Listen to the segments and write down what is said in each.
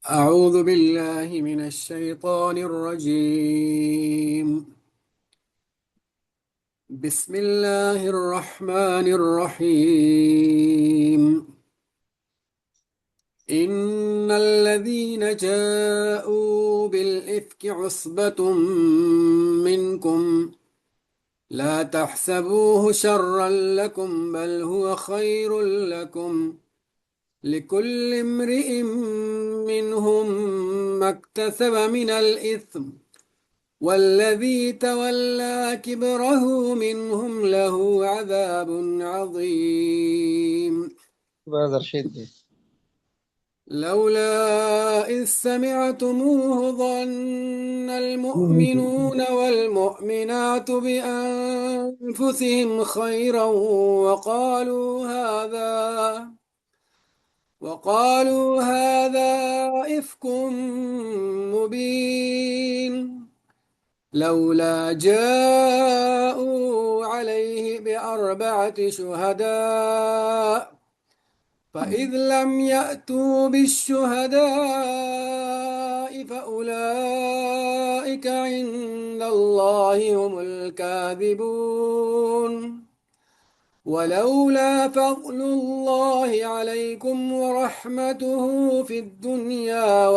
أعوذ بالله من الشيطان الرجيم. بسم الله الرحمن الرحيم. إن الذين جاءوا بالإفك عصبة منكم لا تحسبوه شرا لكم بل هو خير لكم لكل امرئ منهم ما اكتسب من الإثم والذي تولى كبره منهم له عذاب عظيم. برادر رشید لولا إذ سمعتموه ظن المؤمنون والمؤمنات بأنفسهم خيرا وقالوا هذا إفك مبين لولا جاءوا عليه بأربعة شهداء فإذ لم يأتوا بالشهداء فأولئك عند الله هم الكاذبون. ولولا فضل الله عليكم ورحمته في الدنيا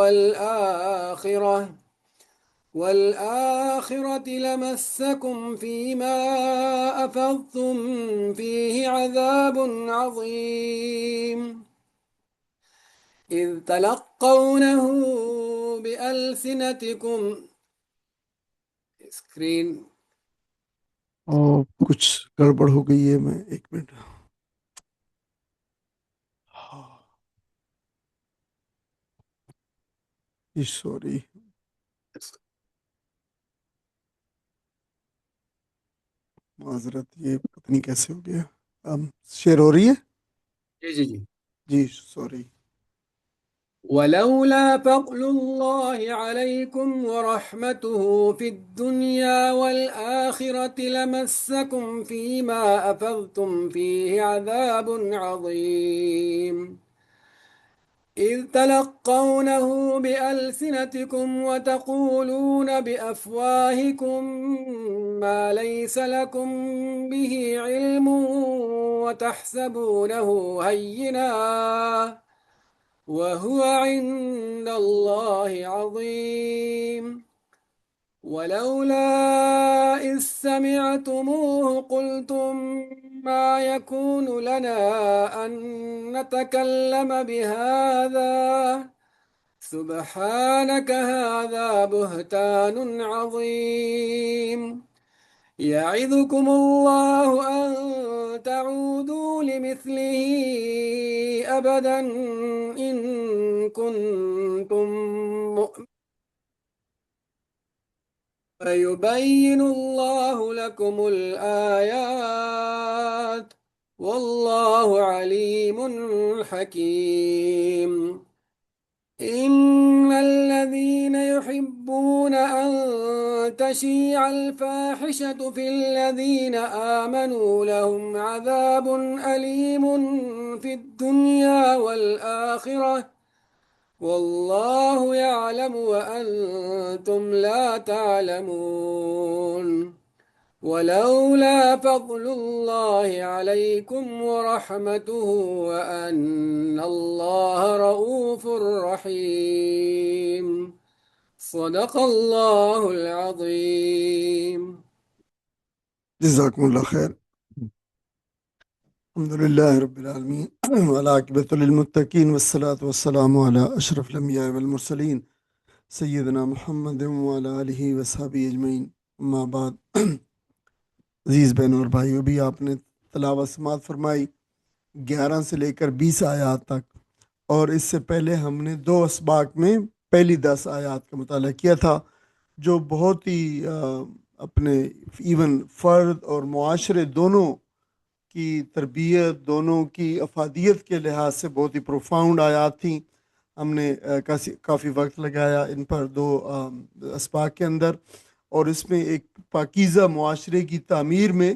والآخرة لمسكم فيما أفضتم فيه عذاب عظيم إذ تلقونه بألسنتكم اسکرین کچھ گڑبڑ ہو گئی ہے. میں ایک منٹ. سوری. معذرت، یہ پتہ نہیں کیسے ہو گیا. شیئر ہو رہی ہے؟ جی سوری. ولولا فضل الله عليكم ورحمته في الدنيا والآخرة لمسكم فيما أفضتم فيه عذاب عظيم إذ تلقونه بألسنتكم وتقولون بأفواهكم ما ليس لكم به علم وتحسبونه هينا وهو عند الله عظيم. ولولا إذ سمعتموه قلتم ما يكون لنا أن نتكلم بهذا سبحانك هذا بهتان عظيم. يعظكم الله أن تعودوا لمثله أبدا إن كنتم مؤمنين ويبين الله لكم الآيات والله عليم حكيم. إن الذين يحبون أن تشيع الفاحشة في الذين آمنوا لهم عذاب أليم في الدنيا والآخرة والله يعلم وأنتم لا تعلمون. ولولا فضل الله عليكم ورحمته وأن الله رؤوف رحيم. صدق الله العظيم. جزاکم اللہ خیر. الحمدللہ رب العالمین والعاقبۃ للمتقین والصلاۃ والسلام علی اشرف الانبیاء والمرسلین سیدنا محمد وعلی آلہ وصحبہ اجمعین. اما بعد. عزیز بہنوں اور بھائیو، بھی آپ نے تلاوت سماعت فرمائی 11 سے لے کر 20 آیات تک، اور اس سے پہلے ہم نے 2 اسباق میں پہلی 10 آیات کا مطالعہ کیا تھا، جو بہت ہی اپنے ایون فرد اور معاشرے دونوں کی تربیت، دونوں کی افادیت کے لحاظ سے بہت ہی پروفاؤنڈ آیات تھیں. ہم نے کافی وقت لگایا ان پر 2 اسباق کے اندر، اور اس میں ایک پاکیزہ معاشرے کی تعمیر میں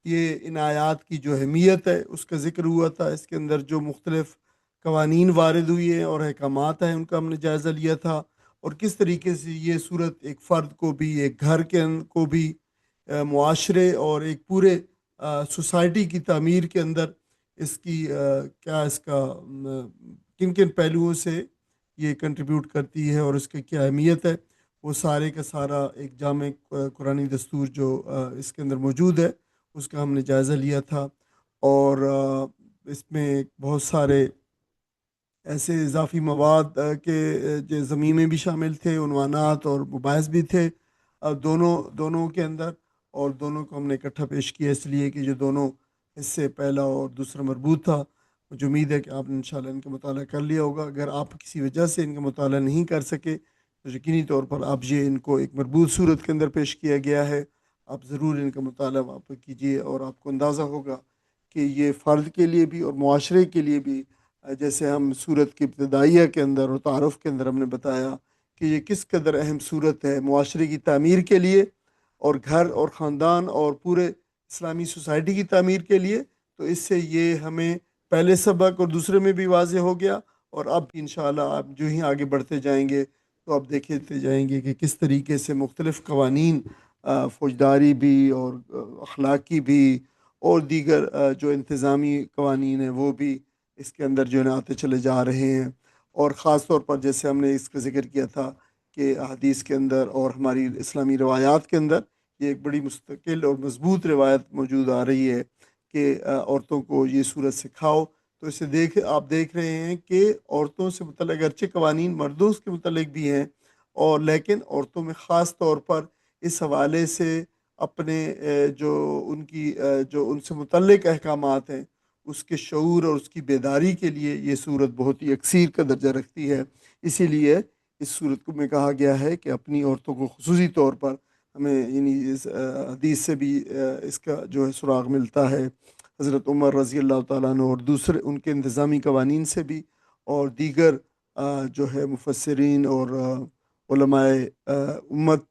یہ ان آیات کی جو اہمیت ہے اس کا ذکر ہوا تھا. اس کے اندر جو مختلف قوانین وارد ہوئی ہیں اور احکامات ہیں ان کا ہم نے جائزہ لیا تھا، اور کس طریقے سے یہ صورت ایک فرد کو بھی، ایک گھر کے کو بھی، معاشرے اور ایک پورے سوسائٹی کی تعمیر کے اندر اس کی کیا اس کا کن کن پہلوؤں سے یہ کنٹریبیوٹ کرتی ہے اور اس کی کیا اہمیت ہے، وہ سارے کا سارا ایک جامع قرآنی دستور جو اس کے اندر موجود ہے اس کا ہم نے جائزہ لیا تھا۔ اور اس میں بہت سارے ایسے اضافی مواد کے جو ضمیمے بھی شامل تھے، عنوانات اور مباحث بھی تھے دونوں کے اندر، اور دونوں کو ہم نے اکٹھا پیش کیا اس لیے کہ جو دونوں حصے، پہلا اور دوسرا مربوط تھا۔ مجھے امید ہے کہ آپ نے انشاءاللہ ان کا مطالعہ کر لیا ہوگا۔ اگر آپ کسی وجہ سے ان کا مطالعہ نہیں کر سکے تو یقینی طور پر آپ یہ ان کو ایک مربوط صورت کے اندر پیش کیا گیا ہے، آپ ضرور ان کا مطالعہ وہاں پر کیجیے، اور آپ کو اندازہ ہوگا کہ یہ فرد کے لیے بھی اور معاشرے کے لیے بھی، جیسے ہم صورت کی ابتدائیہ کے اندر اور تعارف کے اندر ہم نے بتایا کہ یہ کس قدر اہم صورت ہے معاشرے کی تعمیر کے لیے، اور گھر اور خاندان اور پورے اسلامی سوسائٹی کی تعمیر کے لیے۔ تو اس سے یہ ہمیں پہلے سبق اور دوسرے میں بھی واضح ہو گیا، اور اب انشاءاللہ آپ جو ہی آگے بڑھتے جائیں گے تو آپ دیکھتے جائیں گے کہ کس طریقے سے مختلف قوانین، فوجداری بھی اور اخلاقی بھی اور دیگر جو انتظامی قوانین ہیں وہ بھی اس کے اندر جو ہے نا آتے چلے جا رہے ہیں۔ اور خاص طور پر جیسے ہم نے اس کا ذکر کیا تھا کہ حدیث کے اندر اور ہماری اسلامی روایات کے اندر یہ ایک بڑی مستقل اور مضبوط روایت موجود آ رہی ہے کہ عورتوں کو یہ صورت سکھاؤ۔ تو اسے آپ دیکھ رہے ہیں کہ عورتوں سے متعلق اگرچہ قوانین مردوں کے متعلق بھی ہیں، اور لیکن عورتوں میں خاص طور پر اس حوالے سے اپنے جو ان سے متعلق احکامات ہیں اس کے شعور اور اس کی بیداری کے لیے یہ صورت بہت ہی اکثیر کا درجہ رکھتی ہے۔ اسی لیے اس صورت کو میں کہا گیا ہے کہ اپنی عورتوں کو خصوصی طور پر ہمیں، یعنی اس حدیث سے بھی اس کا جو ہے سراغ ملتا ہے، حضرت عمر رضی اللہ تعالیٰ عنہ اور دوسرے ان کے انتظامی قوانین سے بھی، اور دیگر جو ہے مفسرین اور علماء امت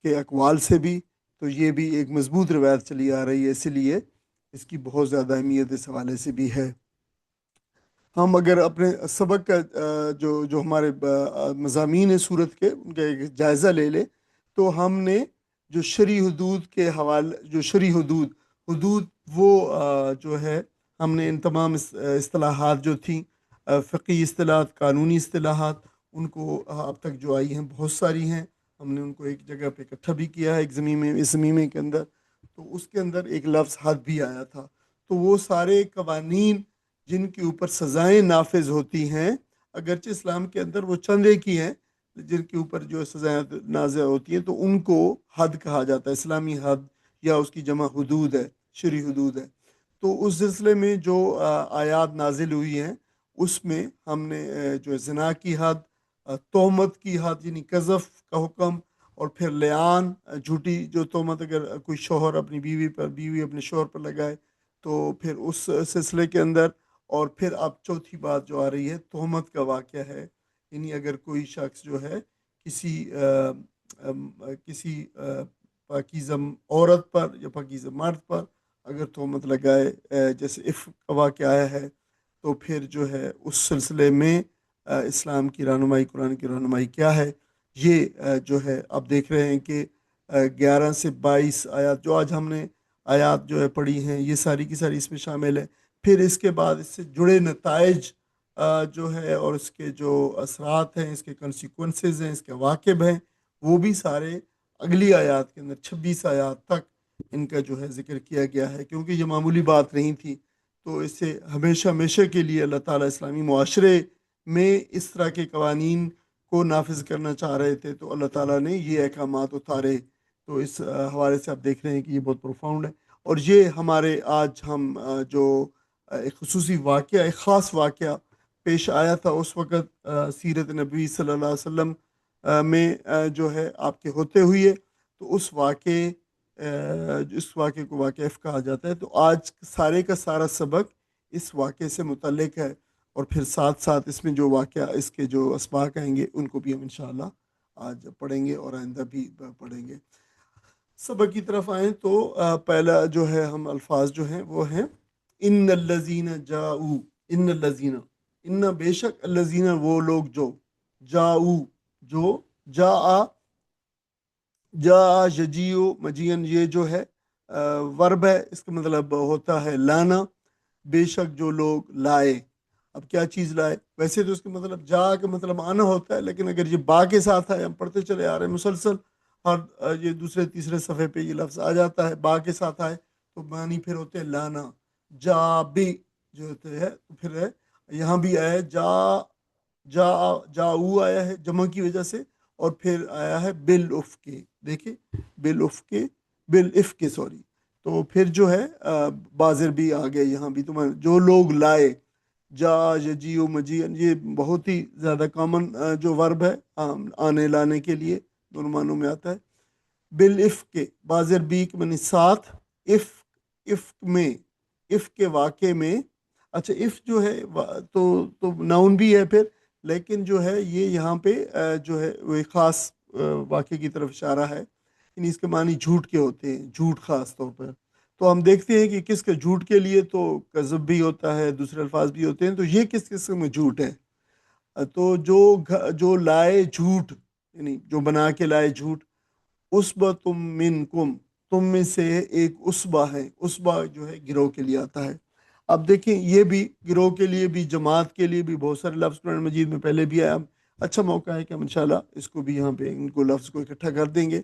کے اقوال سے بھی، تو یہ بھی ایک مضبوط روایت چلی آ رہی ہے، اسی لیے اس کی بہت زیادہ اہمیت اس حوالے سے بھی ہے۔ ہم اگر اپنے سبق کا جو ہمارے مضامین ہیں صورت کے، ان کا ایک جائزہ لے لیں تو ہم نے جو شرعی حدود کے حوالے، جو شرعی حدود وہ جو ہے ہم نے ان تمام اصطلاحات جو تھیں، فقہی اصطلاحات، قانونی اصطلاحات، ان کو اب تک جو آئی ہیں بہت ساری ہیں، ہم نے ان کو ایک جگہ پہ اکٹھا بھی کیا ہے ایک اس ضمیمے کے اندر۔ تو اس کے اندر ایک لفظ حد بھی آیا تھا، تو وہ سارے قوانین جن کے اوپر سزائیں نافذ ہوتی ہیں، اگرچہ اسلام کے اندر وہ چند ایک ہی ہیں جن کے اوپر جو سزائیں نافذ ہوتی ہیں، تو ان کو حد کہا جاتا ہے، اسلامی حد یا اس کی جمع حدود ہے، شرعی حدود ہے۔ تو اس سلسلے میں جو آیات نازل ہوئی ہیں اس میں ہم نے جو زنا کی حد، تہمت کی حد یعنی قذف کا حکم، اور پھر لعان، جھوٹی جو تہمت اگر کوئی شوہر اپنی بیوی پر، بیوی اپنے شوہر پر لگائے تو پھر اس سلسلے کے اندر، اور پھر اب چوتھی بات جو آ رہی ہے تہمت کا واقعہ ہے، یعنی اگر کوئی شخص جو ہے کسی پاکیزہ عورت پر یا پاکیزہ مرد پر اگر تہمت لگائے، جیسے عفق کا واقعہ آیا ہے، تو پھر جو ہے اس سلسلے میں اسلام کی رہنمائی، قرآن کی رہنمائی کیا ہے، یہ جو ہے آپ دیکھ رہے ہیں کہ 11 سے 22 آیات جو آج ہم نے آیات جو ہے پڑھی ہیں، یہ ساری کی ساری اس میں شامل ہے۔ پھر اس کے بعد اس سے جڑے نتائج جو ہے اور اس کے جو اثرات ہیں، اس کے کنسیکوینسز ہیں، اس کے عواقب ہیں، وہ بھی سارے اگلی آیات کے اندر 26 آیات تک ان کا جو ہے ذکر کیا گیا ہے، کیونکہ یہ معمولی بات نہیں تھی۔ تو اس سے ہمیشہ ہمیشہ کے لیے اللہ تعالیٰ اسلامی معاشرے میں اس طرح کے قوانین کو نافذ کرنا چاہ رہے تھے، تو اللہ تعالیٰ نے یہ احکامات اتارے۔ تو اس حوالے سے آپ دیکھ رہے ہیں کہ یہ بہت پروفاؤنڈ ہے، اور یہ ہمارے آج ہم جو ایک خصوصی واقعہ، ایک خاص واقعہ پیش آیا تھا اس وقت سیرت نبی صلی اللہ علیہ وسلم میں جو ہے آپ کے ہوتے ہوئے، تو اس واقعے کو واقعہ کہا جاتا ہے۔ تو آج سارے کا سارا سبق اس واقعے سے متعلق ہے، اور پھر ساتھ ساتھ اس میں جو واقعہ، اس کے جو اسباق آئیں گے ان کو بھی ہم انشاءاللہ آج پڑھیں گے اور آئندہ بھی پڑھیں گے۔ سبق کی طرف آئیں تو پہلا جو ہے ہم الفاظ جو ہیں وہ ہیں ان الذین جاؤ، ان الذین، ان بے شک الذین وہ لوگ جو جاؤ جو جا جا یجیو مجین، یہ جو ہے ورب ہے، اس کا مطلب ہوتا ہے لانا. بے شک جو لوگ لائے. اب کیا چیز لائے؟ ویسے تو اس کا مطلب جا کا مطلب آنا ہوتا ہے، لیکن اگر یہ با کے ساتھ ہے، ہم پڑھتے چلے آ رہے ہیں مسلسل، ہر یہ دوسرے تیسرے صفحے پہ یہ لفظ آ جاتا ہے، با کے ساتھ آئے تو معنی پھر ہوتے ہیں لانا. جا بھی جو ہوتے ہے تو پھر ہے یہاں بھی آیا ہے جا جا جاؤ آیا ہے جمع کی وجہ سے، اور پھر آیا ہے بالافق. دیکھیں بالافق، بالافق سوری. تو پھر جو ہے بازر بھی آ گئے یہاں بھی. تمہیں جو لوگ لائے، جا یجیو مجیئن، یہ بہت ہی زیادہ کامن جو ورب ہے آنے لانے کے لیے، دونوں معنوں میں آتا ہے. بالافق بازر بی کے منی ساتھ، افق میں، افق کے واقع میں. اچھا اف جو ہے تو ناؤن بھی ہے پھر، لیکن جو ہے یہ یہاں پہ جو ہے وہ ایک خاص واقعے کی طرف اشارہ ہے، یعنی اس کے معنی جھوٹ کے ہوتے ہیں، جھوٹ خاص طور پر. تو ہم دیکھتے ہیں کہ کس کے جھوٹ کے لیے تو کذب بھی ہوتا ہے، دوسرے الفاظ بھی ہوتے ہیں. تو یہ کس قسم میں جھوٹ ہے؟ تو جو لائے جھوٹ، یعنی جو بنا کے لائے جھوٹ. عصبۃ منکم، تم میں سے ایک عصبہ ہے. عصبہ جو ہے گروہ کے لیے آتا ہے. اب دیکھیں یہ بھی گروہ کے لیے بھی، جماعت کے لیے بھی بہت سارے لفظ قرآن مجید میں پہلے بھی آیا. اچھا موقع ہے کہ ہم انشاءاللہ اس کو بھی یہاں پہ ان کو لفظ کو اکٹھا کر دیں گے.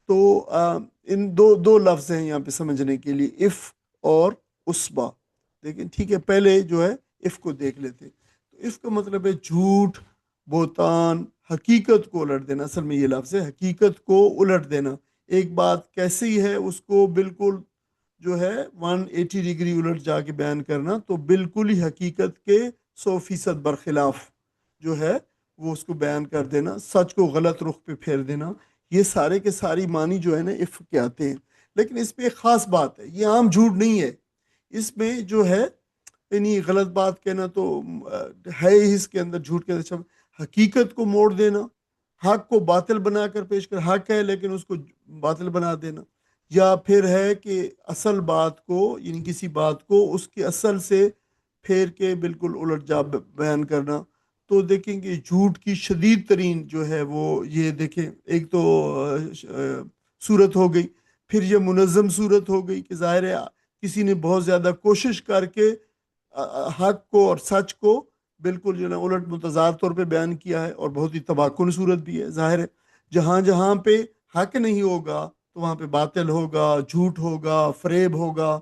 تو ان دو لفظ ہیں یہاں پہ سمجھنے کے لیے، اف اور عصبہ. لیکن ٹھیک ہے پہلے جو ہے اف کو دیکھ لیتے. تو اف کا مطلب ہے جھوٹ، بہتان، حقیقت کو الٹ دینا. اصل میں یہ لفظ ہے حقیقت کو الٹ دینا. ایک بات کیسی ہے اس کو بالکل جو ہے 180 ڈگری الٹ جا کے بیان کرنا، تو بالکل ہی حقیقت کے 100% برخلاف جو ہے وہ اس کو بیان کر دینا، سچ کو غلط رخ پہ پھیر دینا. یہ سارے کے ساری معنی جو ہے نا اف کے آتے ہیں. لیکن اس پہ ایک خاص بات ہے، یہ عام جھوٹ نہیں ہے. اس میں جو ہے یعنی غلط بات کہنا تو ہے ہی اس کے اندر، جھوٹ کے اندر حقیقت کو موڑ دینا، حق کو باطل بنا کر پیش کر، حق ہے لیکن اس کو باطل بنا دینا. یا پھر ہے کہ اصل بات کو، یعنی کسی بات کو اس کی اصل سے پھیر کے بالکل الٹ جا بیان کرنا. تو دیکھیں کہ جھوٹ کی شدید ترین جو ہے وہ یہ دیکھیں، ایک تو صورت ہو گئی، پھر یہ منظم صورت ہو گئی کہ ظاہر ہے کسی نے بہت زیادہ کوشش کر کے حق کو اور سچ کو بالکل جو ہے الٹ متضاد طور پہ بیان کیا ہے، اور بہت ہی تباہ کن صورت بھی ہے. ظاہر ہے جہاں جہاں پہ حق نہیں ہوگا تو وہاں پہ باطل ہوگا، جھوٹ ہوگا، فریب ہوگا.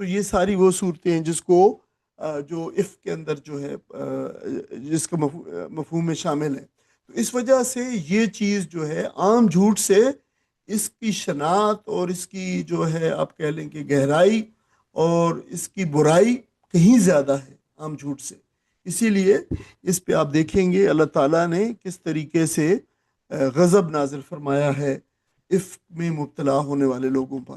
تو یہ ساری وہ صورتیں ہیں جس کو جو اف کے اندر جو ہے جس کا مفہوم میں شامل ہے. تو اس وجہ سے یہ چیز جو ہے عام جھوٹ سے اس کی شناخت اور اس کی جو ہے آپ کہہ لیں کہ گہرائی اور اس کی برائی کہیں زیادہ ہے عام جھوٹ سے. اسی لیے اس پہ آپ دیکھیں گے اللہ تعالیٰ نے کس طریقے سے غضب نازل فرمایا ہے اف میں مبتلا ہونے والے لوگوں پر.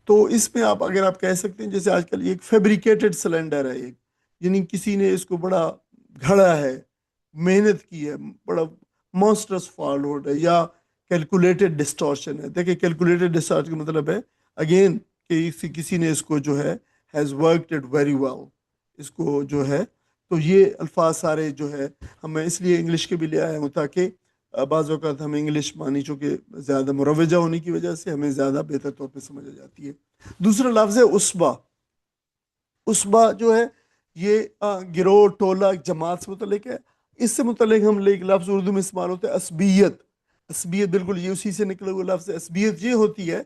تو اس میں آپ اگر آپ کہہ سکتے ہیں جیسے آج کل ایک فیبریکیٹڈ سلنڈر ہے، ایک یعنی کسی نے اس کو بڑا گھڑا ہے، محنت کی ہے، بڑا مانسٹرس فالوڈ ہے، یا کیلکولیٹڈ ڈسٹورشن ہے. دیکھیں کیلکولیٹڈ ڈسٹورشن کا مطلب ہے اگین کہ کسی نے اس کو جو ہے has worked it very well, اس کو جو ہے. تو یہ الفاظ سارے جو ہے ہم اس لیے انگلش کے بھی لے آئے ہوں تاکہ بعض اوقات ہمیں انگلش معنی چونکہ زیادہ مروجہ ہونے کی وجہ سے ہمیں زیادہ بہتر طور پہ سمجھ آ جاتی ہے. دوسرا لفظ ہے عصبہ. عصبہ جو ہے یہ گروہ، ٹولہ، جماعت سے متعلق ہے. اس سے متعلق ہم ایک لفظ اردو میں استعمال ہوتا ہے عصبیت. عصبیت بالکل یہ اسی سے نکلا ہوا لفظ ہے. عصبیت یہ ہوتی ہے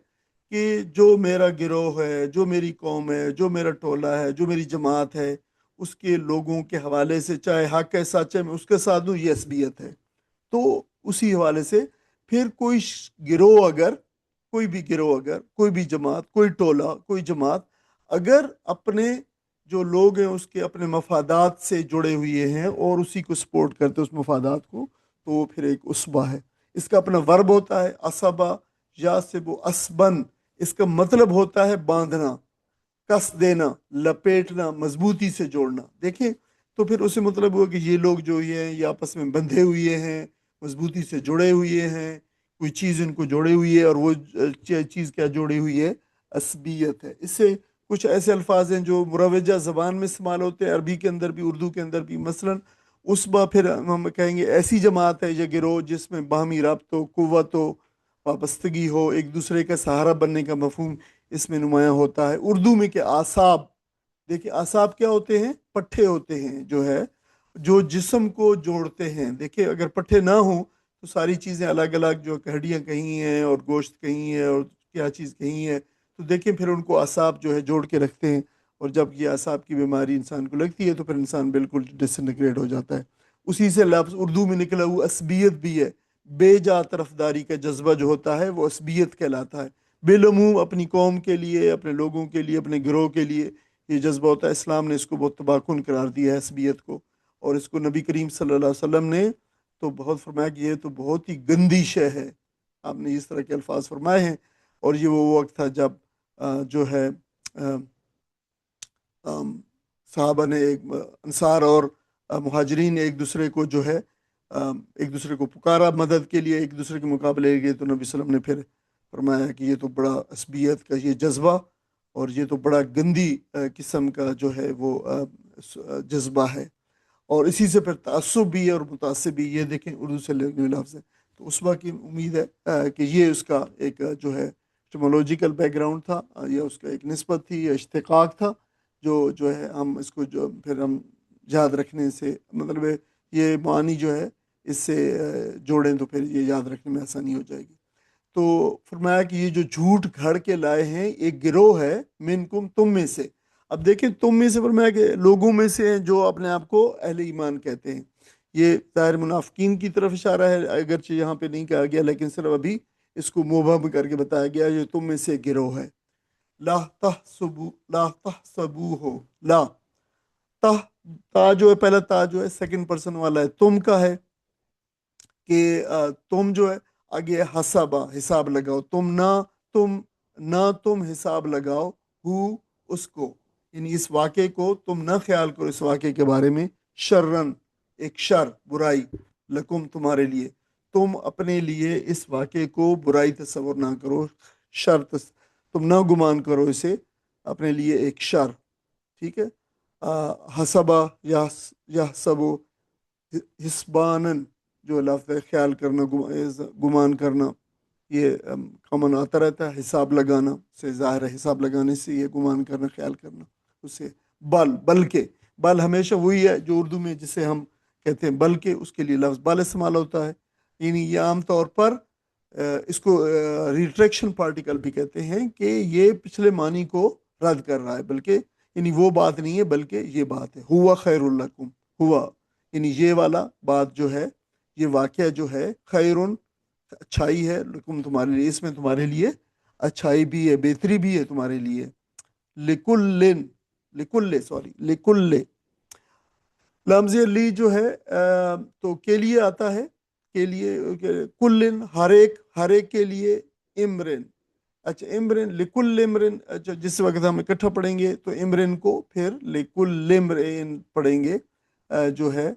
کہ جو میرا گروہ ہے، جو میری قوم ہے، جو میرا ٹولہ ہے، جو میری جماعت ہے، اس کے لوگوں کے حوالے سے چاہے حق ہے سچ ہے میں اس کے ساتھ ہوں، یہ عصبیت ہے. تو اسی حوالے سے پھر کوئی گروہ اگر، کوئی بھی گروہ اگر، کوئی بھی جماعت، کوئی ٹولہ، کوئی جماعت اگر اپنے جو لوگ ہیں اس کے اپنے مفادات سے جڑے ہوئے ہیں اور اسی کو سپورٹ کرتے اس مفادات کو، تو وہ پھر ایک عصبہ ہے. اس کا اپنا ورب ہوتا ہے عصبہ یا سب اسبن. اس کا مطلب ہوتا ہے باندھنا، کس دینا، لپیٹنا، مضبوطی سے جوڑنا. دیکھیں تو پھر اسے مطلب ہوا کہ یہ لوگ جو یہ ہیں یہ آپس میں بندھے ہوئے ہیں، مضبوطی سے جڑے ہوئے ہیں، کوئی چیز ان کو جوڑے ہوئی ہے، اور وہ چیز کیا جوڑی ہوئی ہے؟ عصبیت ہے. اس سے کچھ ایسے الفاظ ہیں جو مروجہ زبان میں استعمال ہوتے ہیں، عربی کے اندر بھی، اردو کے اندر بھی. مثلا اسبہ پھر ہم کہیں گے ایسی جماعت ہے یا گروہ جس میں باہمی ربط ہو، قوت ہو، وابستگی ہو، ایک دوسرے کا سہارا بننے کا مفہوم اس میں نمایاں ہوتا ہے۔ اردو میں کہ اعصاب، دیکھیں اعصاب کیا ہوتے ہیں؟ پٹھے ہوتے ہیں جو ہے، جو جسم کو جوڑتے ہیں۔ دیکھیں اگر پٹھے نہ ہوں تو ساری چیزیں الگ الگ، جو ہڈیاں کہیں ہیں اور گوشت کہیں ہے اور کیا چیز کہیں ہے، تو دیکھیں پھر ان کو اعصاب جو ہے جوڑ کے رکھتے ہیں، اور جب یہ اعصاب کی بیماری انسان کو لگتی ہے تو پھر انسان بالکل ڈسنٹیگریٹ ہو جاتا ہے۔ اسی سے لفظ اردو میں نکلا ہوا عصبیت بھی ہے، بے جا طرفداری کا جذبہ جو ہوتا ہے وہ عصبیت کہلاتا ہے۔ بالعموم اپنی قوم کے لیے، اپنے لوگوں کے لیے، اپنے گروہ کے لیے یہ جذبہ ہوتا ہے۔ اسلام نے اس کو بہت تباکن قرار دیا ہے عصبیت کو، اور اس کو نبی کریم صلی اللہ علیہ وسلم نے تو بہت فرمایا کہ یہ تو بہت ہی گندی شے ہے، آپ نے اس طرح کے الفاظ فرمائے ہیں۔ اور یہ وہ وقت تھا جب جو ہے صحابہ نے انصار اور مہاجرین نے ایک دوسرے کو جو ہے ایک دوسرے کو پکارا مدد کے لیے، ایک دوسرے کے مقابلے گئے، تو نبی صلی اللہ علیہ وسلم نے پھر فرمایا کہ یہ تو بڑا عصبیت کا یہ جذبہ، اور یہ تو بڑا گندی قسم کا جو ہے وہ جذبہ ہے۔ اور اسی سے پھر تعصب بھی ہے اور متعصب بھی، یہ دیکھیں اردو سے لگنے لفظ ہے۔ تو اس وقت کی امید ہے کہ یہ اس کا ایک جو ہے ایٹمولوجیکل بیک گراؤنڈ تھا، یا اس کا ایک نسبت تھی یا اشتقاق تھا، جو ہے ہم اس کو جو پھر ہم یاد رکھنے سے مطلب یہ معنی جو ہے اس سے جوڑیں تو پھر یہ یاد رکھنے میں آسانی ہو جائے گی۔ تو فرمایا کہ یہ جو جھوٹ گھڑ کے لائے ہیں ایک گروہ ہے منکم، تم میں سے۔ اب دیکھیں تم میں سے فرمایا کہ لوگوں میں سے ہیں جو اپنے آپ کو اہل ایمان کہتے ہیں۔ یہ ظاہر منافقین کی طرف اشارہ ہے، اگرچہ یہاں پہ نہیں کہا گیا، لیکن صرف ابھی اس کو مبہم کر کے بتایا گیا یہ تم میں سے گروہ ہے۔ لا تحسبو، لا تحسبو ہو، لا تہ، تا جو ہے پہلا تا جو ہے سیکنڈ پرسن والا ہے، تم کا ہے کہ تم جو ہے آگے حسابہ، حساب لگاؤ، تم حساب لگاؤ ہو، اس کو، یعنی اس واقعے کو تم نہ خیال کرو اس واقعے کے بارے میں، شرن، ایک شر، برائی، لکم، تمہارے لیے، تم اپنے لیے اس واقعے کو برائی تصور نہ کرو، تم نہ گمان کرو اسے اپنے لیے ایک شر، ٹھیک ہے۔ حسبہ یا سبو، حسبانن جو لفظ ہے خیال کرنا، گمان کرنا، یہ کامن آتا رہتا ہے، حساب لگانا سے ظاہر ہے، حساب لگانے سے یہ گمان کرنا، خیال کرنا، اسے بلکہ، بل ہمیشہ وہی ہے جو اردو میں جسے ہم کہتے ہیں بلکہ، اس کے لیے لفظ بل استعمال ہوتا ہے، یعنی یہ عام طور پر اس کو ریٹریکشن پارٹیکل بھی کہتے ہیں کہ یہ پچھلے معنی کو رد کر رہا ہے، بلکہ یعنی وہ بات نہیں ہے بلکہ یہ بات ہے، ہوا خیر لکم، ہوا یعنی یہ والا بات جو ہے، یہ واقعہ جو ہے، خیرن اچھائی ہے، لکم تمہارے لیے، اس میں تمہارے لیے اچھائی بھی ہے، بہتری بھی ہے تمہارے لیے، لکل لمز لی جو ہے تو کے لیے آتا ہے، کے لیے، کلن، ہر ایک کے لیے، امرن، اچھا امرن، لکل امرن، اچھا جس وقت ہم اکٹھا پڑھیں گے تو امرن کو پھر لکل امرن پڑھیں گے، جو ہے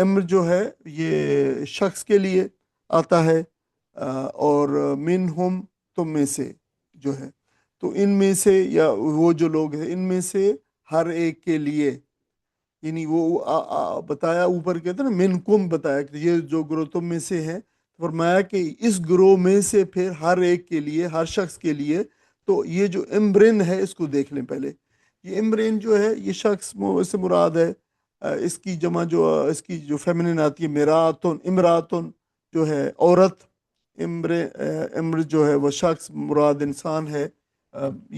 امر جو ہے یہ شخص کے لیے آتا ہے، اور منہم، تم میں سے جو ہے، تو ان میں سے یا وہ جو لوگ ہیں ان میں سے ہر ایک کے لیے، یعنی وہ بتایا اوپر کہتے ہیں نا منکم، بتایا کہ یہ جو گروہ تم میں سے ہے، فرمایا کہ اس گروہ میں سے پھر ہر ایک کے لیے، ہر شخص کے لیے، تو یہ جو امرن ہے اس کو دیکھ لیں پہلے، یہ امرن جو ہے یہ شخص سے مراد ہے، اس کی جمع جو اس کی جو فیمنن آتی ہے مراتن، امراتن جو ہے عورت، امر جو ہے وہ شخص، مراد انسان ہے۔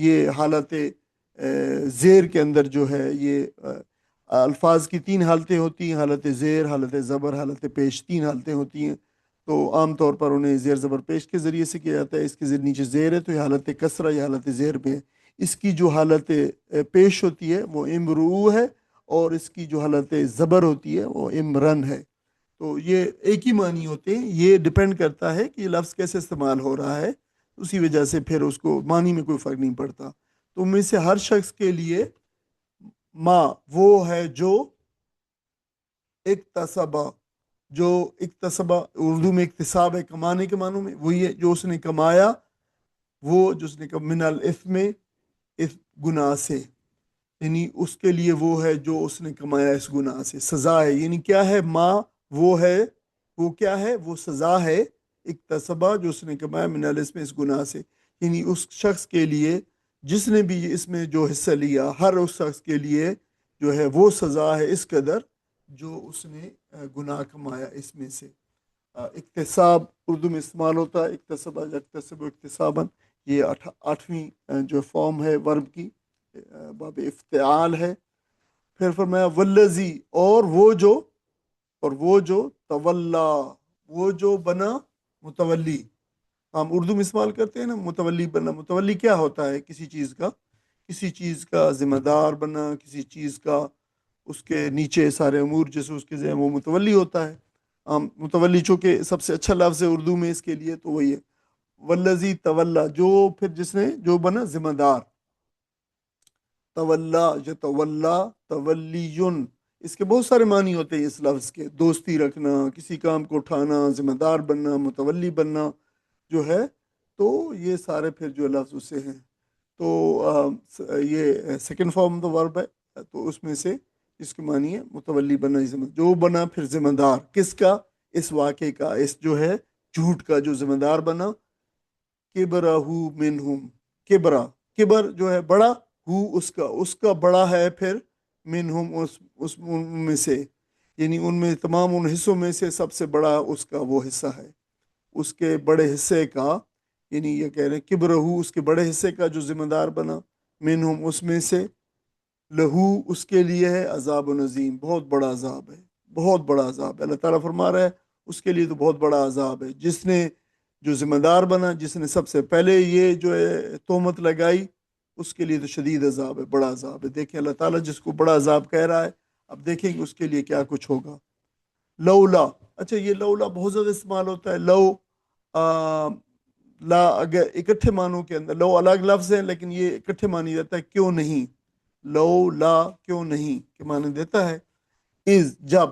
یہ حالت زیر کے اندر جو ہے یہ الفاظ کی تین حالتیں ہوتی ہیں، حالت زیر، حالت زبر، حالت پیش، تین حالتیں ہوتی ہیں، تو عام طور پر انہیں زیر زبر پیش کے ذریعے سے کیا جاتا ہے۔ اس کے نیچے زیر ہے تو یہ حالت کسرہ یا حالت زیر میں ہے۔ اس کی جو حالت پیش ہوتی ہے وہ امرو ہے، اور اس کی جو حالت زبر ہوتی ہے وہ امرن ہے۔ تو یہ ایک ہی معنی ہوتے ہیں، یہ ڈپینڈ کرتا ہے کہ یہ لفظ کیسے استعمال ہو رہا ہے، اسی وجہ سے پھر اس کو معنی میں کوئی فرق نہیں پڑتا۔ تو ان میں سے ہر شخص کے لیے ماں وہ ہے جو اکتسبہ، جو اکتسبہ اردو میں اکتساب ہے کمانے کے معنوں میں، وہی ہے جو اس نے کمایا، وہ جو اس نے من الاثم، گناہ سے، یعنی اس کے لیے وہ ہے جو اس نے کمایا اس گناہ سے، سزا ہے۔ یعنی کیا ہے؟ ماں وہ ہے، وہ کیا ہے؟ وہ سزا ہے اکتسبہ جو اس نے کمایا من الاسم اس گناہ سے، یعنی اس شخص کے لیے جس نے بھی اس میں جو حصہ لیا، ہر اس شخص کے لیے جو ہے وہ سزا ہے اس قدر جو اس نے گناہ کمایا اس میں سے۔ اکتساب اردو میں استعمال ہوتا ہے، اکتسبہ یکتسب اکتساباً، یہ آٹھویں جو فارم ہے ورب کی، باب افتعال ہے۔ پھر فرمایا والذی، اور وہ جو تولا، وہ جو بنا متولی۔ ہم اردو میں استعمال کرتے ہیں نا متولی بنا، متولی کیا ہوتا ہے؟ کسی چیز کا ذمہ دار بنا، کسی چیز کا اس کے نیچے سارے امور جیسے اس کے ذمہ، وہ متولی ہوتا ہے۔ متولی چونکہ سب سے اچھا لفظ ہے اردو میں اس کے لیے، تو وہی ہے والذی تولا، جو پھر جس نے جو بنا ذمہ دار، تولا یا تولا تولیون، اس کے بہت سارے معنی ہوتے ہیں اس لفظ کے، دوستی رکھنا، کسی کام کو اٹھانا، ذمہ دار بننا، متولی بننا جو ہے، تو یہ سارے پھر جو لفظ اس سے ہیں۔ تو یہ سیکنڈ فارم تو ورب ہے، تو اس میں سے اس کے معنی ہے متولی بننا، جو بنا پھر ذمہ دار، کس کا؟ اس واقعے کا، اس جو ہے جھوٹ کا جو ذمہ دار بنا۔ کبرہ منہم، کبر جو ہے بڑا، اس کا بڑا ہے پھر منہم اس ان میں سے، یعنی ان میں تمام ان حصوں میں سے سب سے بڑا اس کا وہ حصہ ہے، اس کے بڑے حصے کا، یعنی یہ کہہ رہے ہیں کبرہ، اس کے بڑے حصے کا جو ذمہ دار بنا، منہم اس میں سے، لہو اس کے لیے ہے عذاب عظیم، بہت بڑا عذاب ہے، بہت بڑا عذاب ہے۔ اللہ تعالیٰ فرما رہا ہے اس کے لیے تو بہت بڑا عذاب ہے، جس نے جو ذمہ دار بنا، جس نے سب سے پہلے یہ جو ہے تہمت لگائی، اس کے لیے تو شدید عذاب ہے، بڑا عذاب ہے۔ دیکھیں اللہ تعالیٰ جس کو بڑا عذاب کہہ رہا ہے، اب دیکھیں کہ اس کے لیے کیا کچھ ہوگا۔ لولا، اچھا یہ لولا بہت زیادہ استعمال ہوتا ہے، لا اگر اکٹھے معنوں کے اندر، لو الگ لفظ ہے لیکن یہ اکٹھے معنی دیتا ہے کیوں نہیں، لو لا کیوں نہیں کے معنی دیتا ہے۔ از جب،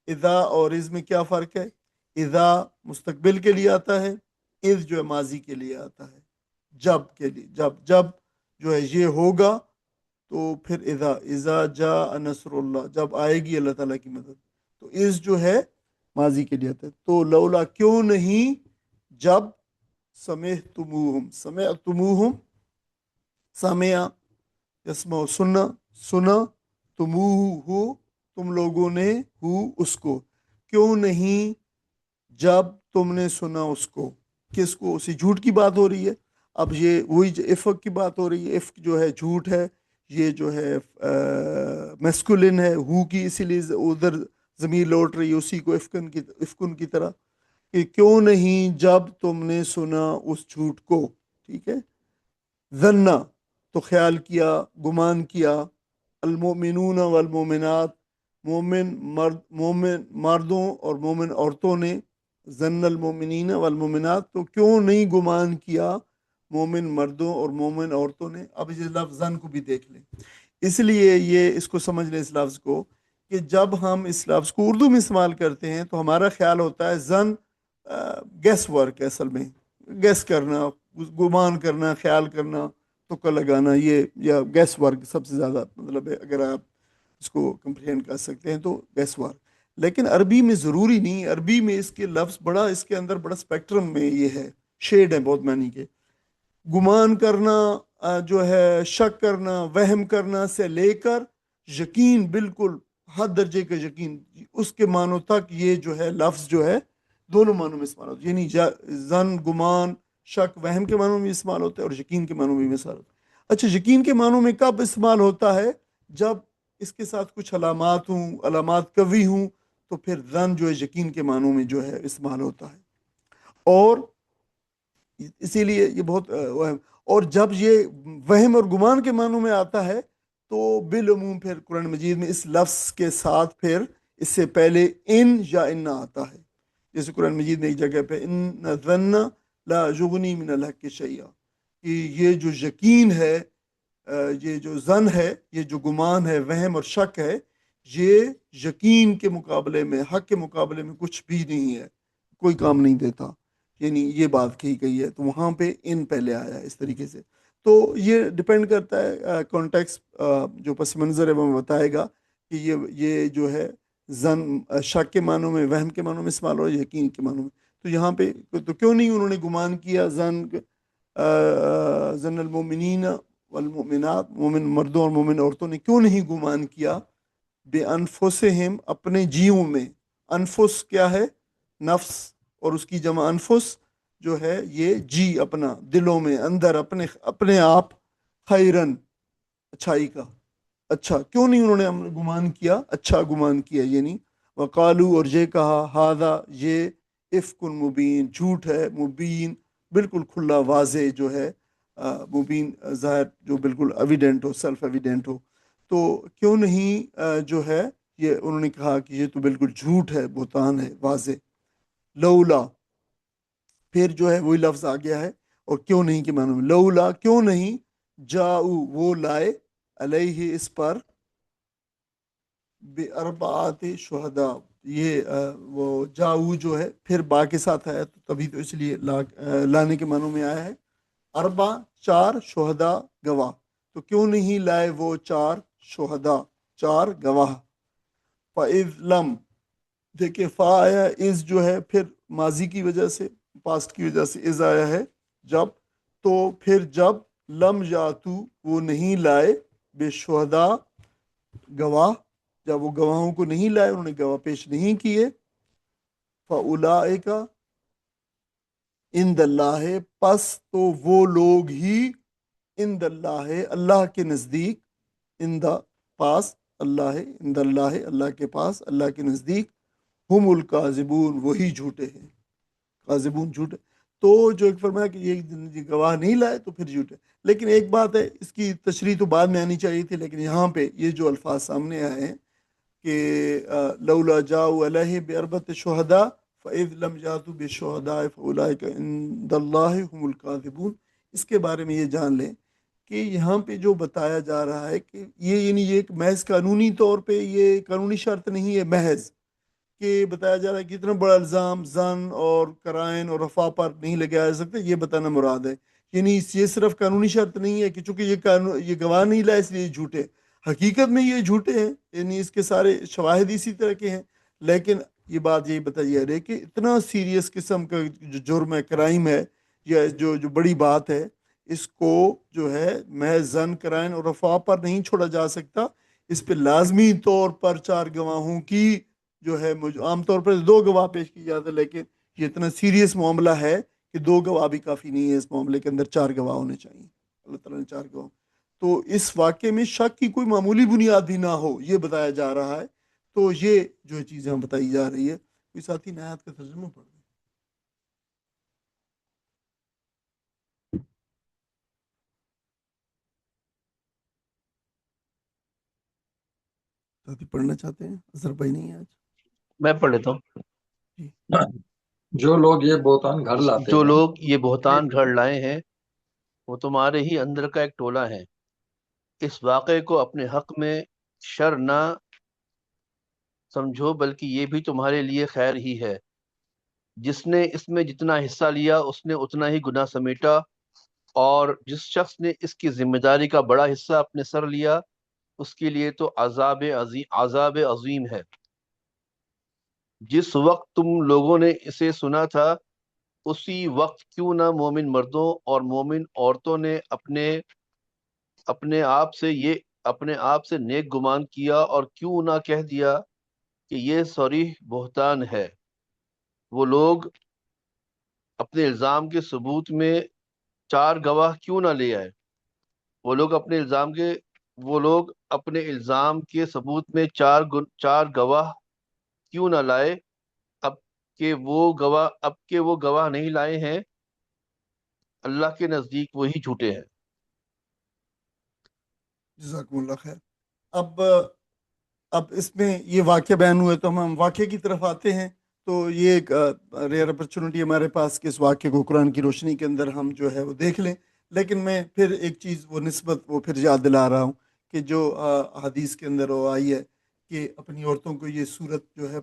اذا اور از میں کیا فرق ہے؟ اذا مستقبل کے لیے آتا ہے، از جو ہے ماضی کے لیے آتا ہے، جب کے لیے، جب جو ہے یہ ہوگا، تو پھر اذا جاء نصر اللہ، جب آئے گی اللہ تعالیٰ کی مدد، تو از جو ہے ماضی کے لیے آتا ہے۔ تو لولا کیوں نہیں، جب سمعتموہم، سمع یسمع سنا تموہ تم لوگوں نے، اس کو، کیوں نہیں جب تم نے سنا اس کو، کس کو؟ اسی جھوٹ کی بات ہو رہی ہے۔ اب یہ وہی افق کی بات ہو رہی ہے، افق جو ہے جھوٹ ہے، یہ جو ہے میسکولن ہے کی، اسی لیے ادھر ضمیر لوٹ رہی ہے اسی کو افکن کی طرح، کہ کیوں نہیں جب تم نے سنا اس جھوٹ کو، ٹھیک ہے۔ ظنّا تو خیال کیا، گمان کیا، المؤمنون والمؤمنات، مومن مردوں اور مومن عورتوں نے، ظن المؤمنین والمؤمنات تو کیوں نہیں گمان کیا مومن مردوں اور مومن عورتوں نے۔ اب یہ لفظ ظن کو بھی دیکھ لیں، اس لیے یہ اس کو سمجھ لیں اس لفظ کو، کہ جب ہم اس لفظ کو اردو میں استعمال کرتے ہیں تو ہمارا خیال ہوتا ہے ظن گیس ورک ہے، اصل میں گیس کرنا، گمان کرنا، خیال کرنا، تکا لگانا، یہ یا گیس ورک سب سے زیادہ مطلب ہے، اگر آپ اس کو کمپریہنڈ کر سکتے ہیں تو گیس ورک۔ لیکن عربی میں ضروری نہیں، عربی میں اس کے لفظ بڑا، اس کے اندر بڑا اسپیکٹرم میں یہ ہے، شیڈ ہے بہت معنی کے۔ گمان کرنا جو ہے، شک کرنا، وہم کرنا سے لے کر یقین، بالکل حد درجے کا یقین، اس کے معنوں تک یہ جو ہے لفظ جو ہے دونوں معنوں میں استعمال ہوتا ہے، یعنی ظن، گمان، شک، وہم کے معنوں میں استعمال ہوتا ہے اور یقین کے معنوں میں بھی استعمال ہوتا ہے۔ اچھا یقین کے معنوں میں کب استعمال ہوتا ہے؟ جب اس کے ساتھ کچھ علامات ہوں، علامات قوی ہوں، تو پھر ظن جو ہے یقین کے معنوں میں جو ہے استعمال ہوتا ہے۔ اور اسی لیے یہ بہت اور جب یہ وہم اور گمان کے معنوں میں آتا ہے تو بالعموم پھر قرآن مجید میں اس لفظ کے ساتھ پھر اس سے پہلے ان یا ان آتا ہے، جیسے قرآن مجید میں ایک جگہ پہ ان ظن لا یغنی من الحق شیئا، کہ یہ جو یقین ہے، یہ جو ظن ہے، یہ جو گمان ہے، وہم اور شک ہے، یہ یقین کے مقابلے میں، حق کے مقابلے میں کچھ بھی نہیں ہے، کوئی کام نہیں دیتا، یعنی یہ بات کہی گئی ہے۔ تو وہاں پہ ان پہلے آیا ہے اس طریقے سے۔ تو یہ ڈپینڈ کرتا ہے کانٹیکس جو پس منظر ہے وہ بتائے گا کہ یہ جو ہے زن شک کے معنوں میں، وہم کے معنوں میں استعمال ہو، یقین کے معنوں میں. تو یہاں پہ تو کیوں نہیں انہوں نے گمان کیا زن المؤمنین والمؤمنات، مومن مردوں اور مومن عورتوں نے کیوں نہیں گمان کیا بے انفسہم اپنے جیوں میں. انفس کیا ہے؟ نفس، اور اس کی جمع انفس جو ہے یہ جی، اپنا، دلوں میں، اندر، اپنے آپ، خیرن، اچھائی کا. اچھا کیوں نہیں انہوں نے گمان کیا؟ اچھا گمان کیا. یعنی وقالو، اور یہ کہا، ہاذا یہ، افک مبین، جھوٹ ہے، مبین بالکل کھلا واضح جو ہے، مبین ظاہر، جو بالکل ایویڈنٹ ہو، سیلف ایویڈنٹ ہو. تو کیوں نہیں جو ہے یہ انہوں نے کہا کہ یہ تو بالکل جھوٹ ہے، بہتان ہے واضح. لولا، پھر جو ہے وہی لفظ آ گیا ہے، اور کیوں نہیں کے معنی میں. لولا، کیوں نہیں، جاؤ، وہ لائے، علیہ، اس پر، بے اربعات شہداء. یہ وہ جاؤ جو ہے پھر با کے ساتھ آیا، تو تبھی تو اس لیے لانے کے معنوں میں آیا ہے. اربع، چار، شہداء، گواہ. تو کیوں نہیں لائے وہ چار شہداء، چار گواہ. فَإِذْ لَمْ، دیکھیں فا آیا، از جو ہے پھر ماضی کی وجہ سے، پاسٹ کی وجہ سے از آیا ہے، جب. تو پھر جب لم یاتو، وہ نہیں لائے، بے شہداء، گواہ، جب وہ گواہوں کو نہیں لائے، انہوں نے گواہ پیش نہیں کیے. فَأُولَئِکَ عند اللہ، پس تو وہ لوگ ہی، عند اللہ، اللہ کے نزدیک، عند، پاس، اللہ، عند اللہ، اللہ کے پاس، اللہ کے نزدیک، ہم الکاذبون، وہی جھوٹے ہیں. کاذبون، جھوٹے. تو جو ایک فرمایا کہ یہ گواہ نہیں لائے تو پھر جھوٹے. لیکن ایک بات ہے، اس کی تشریح تو بعد میں آنی چاہیے تھی، لیکن یہاں پہ یہ جو الفاظ سامنے آئے ہیں کہ لولا جاؤ علیہ باربعۃ شہداء فاذ لم یاتوا بالشہداء فاولئک عند اللہ هم الکاذبون، اس کے بارے میں یہ جان لیں کہ یہاں پہ جو بتایا جا رہا ہے کہ یہ، یعنی یہ ایک محض قانونی طور پہ یہ قانونی شرط نہیں ہے محض، کہ بتایا جا رہا ہے کہ اتنا بڑا الزام زن اور کرائن اور رفع پر نہیں لگایا جا سکتا، یہ بتانا مراد ہے. یعنی یہ صرف قانونی شرط نہیں ہے کہ چونکہ یہ گواہ نہیں لائے اس لیے یہ جھوٹے. حقیقت میں یہ جھوٹے ہیں، یعنی اس کے سارے شواہد اسی طرح کے ہیں. لیکن یہ بات یہی بتائی جا رہی ہے کہ اتنا سیریس قسم کا جو جرم ہے، کرائم ہے، یا جو بڑی بات ہے، اس کو جو ہے محض زن، کرائن اور رفع پر نہیں چھوڑا جا سکتا. اس پہ لازمی طور پر چار گواہوں کی جو ہے، عام طور پر دو گواہ پیش کی جاتے ہیں، لیکن یہ اتنا سیریس معاملہ ہے کہ دو گواہ بھی کافی نہیں ہے، اس معاملے کے اندر چار گواہ ہونے چاہیے. اللہ تعالیٰ نے چار گواہ. تو اس واقعے میں شک کی کوئی معمولی بنیاد بھی نہ ہو، یہ بتایا جا رہا ہے. تو یہ جو چیزیں بتائی جا رہی ہے، کوئی ساتھی نہایت کا ترجمہ پڑھ دیں. ساتھی پڑھنا چاہتے ہیں؟ اظہر بھائی نہیں ہے آج. میں پڑھ لیتا ہوں. جی. جو لوگ یہ بہتان گھڑ لاتے جو ہیں، لوگ یہ بہتان گھڑ لائے ہیں وہ تمہارے ہی اندر کا ایک ٹولہ ہے. اس واقعے کو اپنے حق میں شر نہ سمجھو، بلکہ یہ بھی تمہارے لیے خیر ہی ہے. جس نے اس میں جتنا حصہ لیا اس نے اتنا ہی گناہ سمیٹا، اور جس شخص نے اس کی ذمہ داری کا بڑا حصہ اپنے سر لیا اس کے لیے تو عذاب عظیم ہے. جس وقت تم لوگوں نے اسے سنا تھا اسی وقت کیوں نہ مومن مردوں اور مومن عورتوں نے اپنے آپ سے نیک گمان کیا، اور کیوں نہ کہہ دیا کہ یہ صریح بہتان ہے. وہ لوگ اپنے الزام کے ثبوت میں چار گواہ کیوں نہ لے آئے. وہ لوگ اپنے الزام کے ثبوت میں چار گواہ کیوں نہ لائے، اب کہ وہ گواہ نہیں لائے ہیں. اللہ کے نزدیک وہی جھوٹے ہیں. جزاکم اللہ خیر. اب اس میں یہ واقعہ بیان ہوئے تو ہم واقعے کی طرف آتے ہیں. تو یہ ایک ریئر اپرچونٹی ہمارے پاس کہ اس واقعے کو قرآن کی روشنی کے اندر ہم جو ہے وہ دیکھ لیں. لیکن میں پھر ایک چیز وہ نسبت وہ پھر یاد دلا رہا ہوں کہ جو حدیث کے اندر وہ آئی ہے کہ اپنی عورتوں کو یہ صورت جو ہے